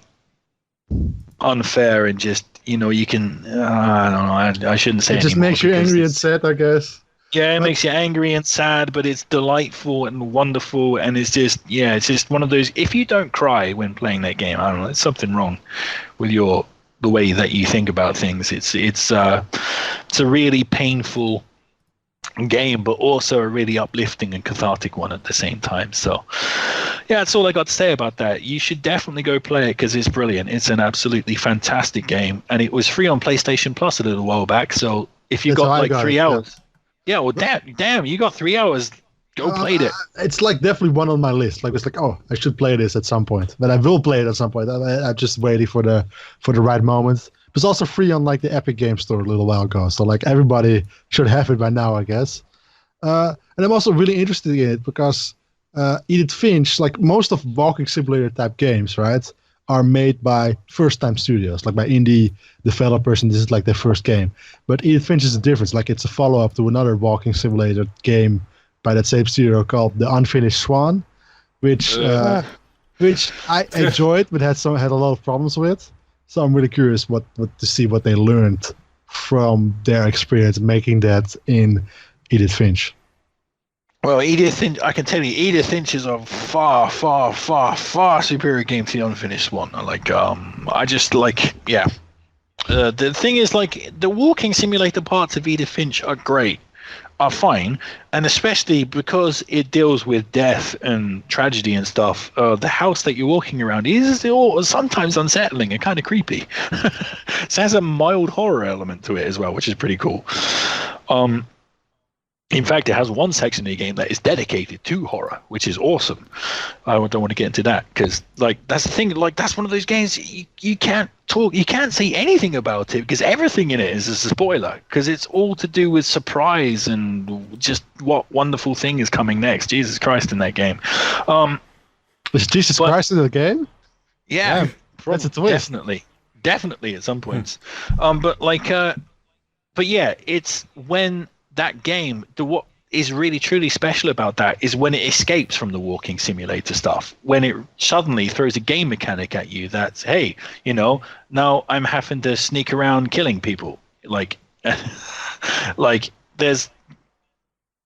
unfair and just you can I don't know. I shouldn't say. It just makes you angry and sad, I guess. Yeah, it makes you angry and sad, but it's delightful and wonderful, and it's just one of those. If you don't cry when playing that game, I don't know, there's something wrong with the way that you think about things. It's a really painful game, but also a really uplifting and cathartic one at the same time. So yeah, that's all I got to say about that. You should definitely go play it because it's brilliant. It's an absolutely fantastic game, and it was free on PlayStation Plus a little while back. So if you got like 3 hours, yeah, well, damn, you got 3 hours. Go play it. It's like definitely one on my list. Like it's like, oh, I should play this at some point. But I will play it at some point. I'm just waiting for the right moment. It was also free on like the Epic Game Store a little while ago. So like everybody should have it by now, I guess. And I'm also really interested in it because Edith Finch, like most of walking simulator type games, right, are made by first-time studios, like by indie developers, and this is like their first game. But Edith Finch is a difference. Like it's a follow-up to another walking simulator game by that same studio called The Unfinished Swan, which I enjoyed, but had a lot of problems with. So I'm really curious what to see what they learned from their experience making that in Edith Finch. Well, Edith Finch, I can tell you, Edith Finch is a far, far, far, far superior game to the Unfinished One. I just like, yeah. The thing is, like, the walking simulator parts of Edith Finch are fine, and especially because it deals with death and tragedy and stuff. The house that you're walking around is sometimes unsettling and kind of creepy. So it has a mild horror element to it as well, which is pretty cool. In fact, it has one section of the game that is dedicated to horror, which is awesome. I don't want to get into that because, like, that's the thing. Like, that's one of those games you can't say anything about it because everything in it is a spoiler because it's all to do with surprise and just what wonderful thing is coming next. Jesus Christ, in that game. Is Jesus Christ in the game? Yeah, that's a twist. Definitely at some points. But yeah, it's when that game, what is really truly special about that is when it escapes from the walking simulator stuff, when it suddenly throws a game mechanic at you that's, hey, now I'm having to sneak around killing people. Like there's,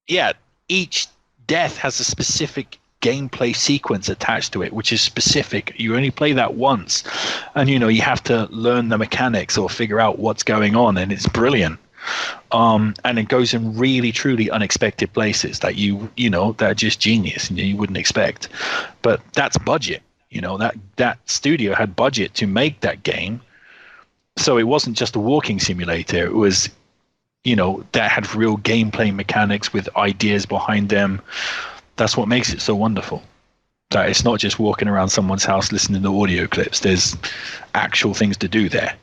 yeah, each death has a specific gameplay sequence attached to it, which is specific. You only play that once, and you have to learn the mechanics or figure out what's going on, and it's brilliant. And it goes in really truly unexpected places that that are just genius and you wouldn't expect. But that's budget. That studio had budget to make that game, so it wasn't just a walking simulator. It was that had real gameplay mechanics with ideas behind them. That's what makes it so wonderful, that it's not just walking around someone's house listening to audio clips. There's actual things to do there.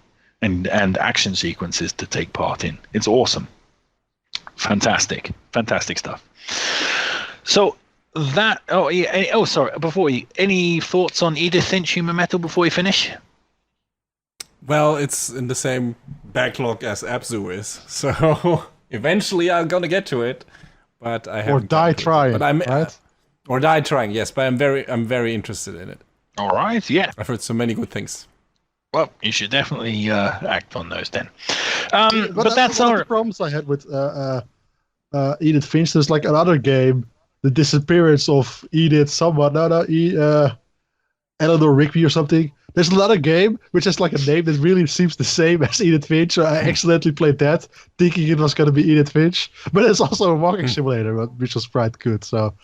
And action sequences to take part in. It's awesome. Fantastic stuff. So that, any thoughts on Edith Finch Human Metal before we finish? Well, it's in the same backlog as Abzu is, so eventually I'm gonna get to it, but I haven't. Or die trying, but I'm right? Or die trying, yes, but I'm very interested in it. All right, yeah. I've heard so many good things. Well, you should definitely act on those then. But that's one of the problems I had with Edith Finch. There's like another game, The Disappearance of Edith Eleanor Rigby or something. There's another game which has like a name that really seems the same as Edith Finch. So I accidentally played that, thinking it was going to be Edith Finch. But it's also a walking simulator, which was quite good. So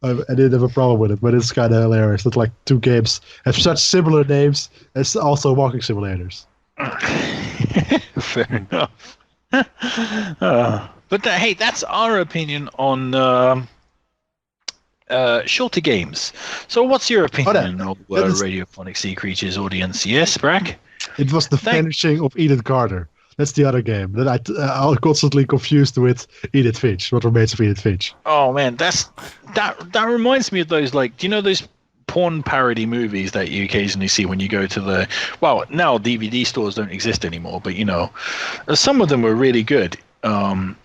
I didn't have a problem with it, but it's kind of hilarious that like two games have such similar names as also walking simulators. Fair enough. But hey, that's our opinion on shorter games. So what's your opinion of Radiophonic Sea Creatures audience? Yes, Brack? It was the finishing of Edith Carter. That's the other game that I'm constantly confused with Edith Finch. What Remains of Edith Finch? Oh man, that reminds me of those, like, do you know those porn parody movies that you occasionally see when you go to now DVD stores don't exist anymore, but some of them were really good. But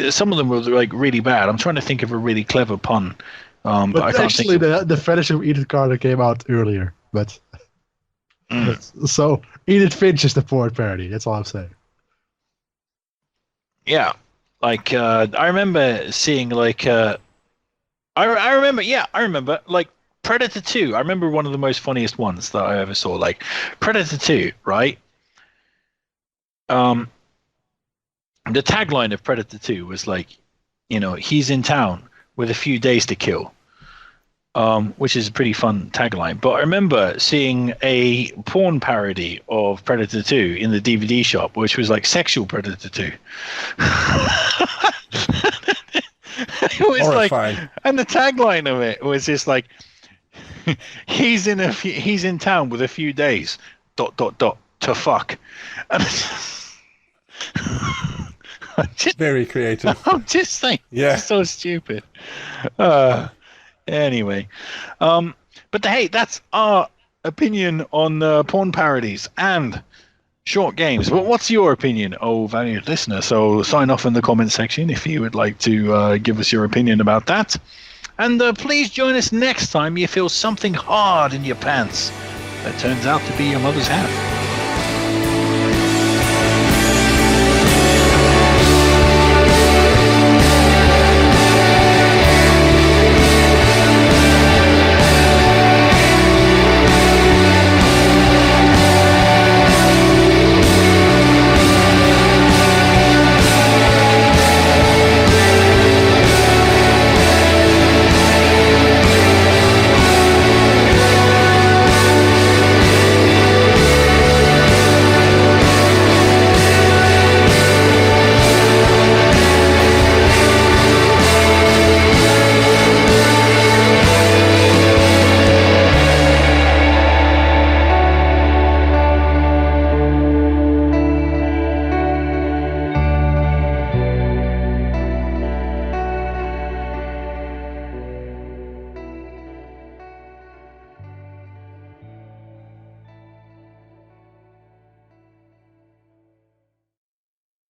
some of them were like really bad. I'm trying to think of a really clever pun. But I can't actually, the finishing of Edith Carter came out earlier, but. So Edith Finch is the porn parody. That's all I'm saying. Yeah, like I remember seeing like I remember like Predator 2. I remember one of the most funniest ones that I ever saw. Like Predator 2, right? The tagline of Predator 2 was like, he's in town with a few days to kill. Which is a pretty fun tagline. But I remember seeing a porn parody of Predator 2 in the DVD shop, which was like Sexual Predator 2. It was horrifying. Like, and the tagline of it was just like, he's in town with a few days, ... to fuck. And very creative. I'm just saying, yeah, it's so stupid. Anyway, But hey, that's our opinion on porn parodies and short games. But what's your opinion, oh valued listener? So sign off in the comment section if you would like to give us your opinion about that. And please join us next time you feel something hard in your pants that turns out to be your mother's half.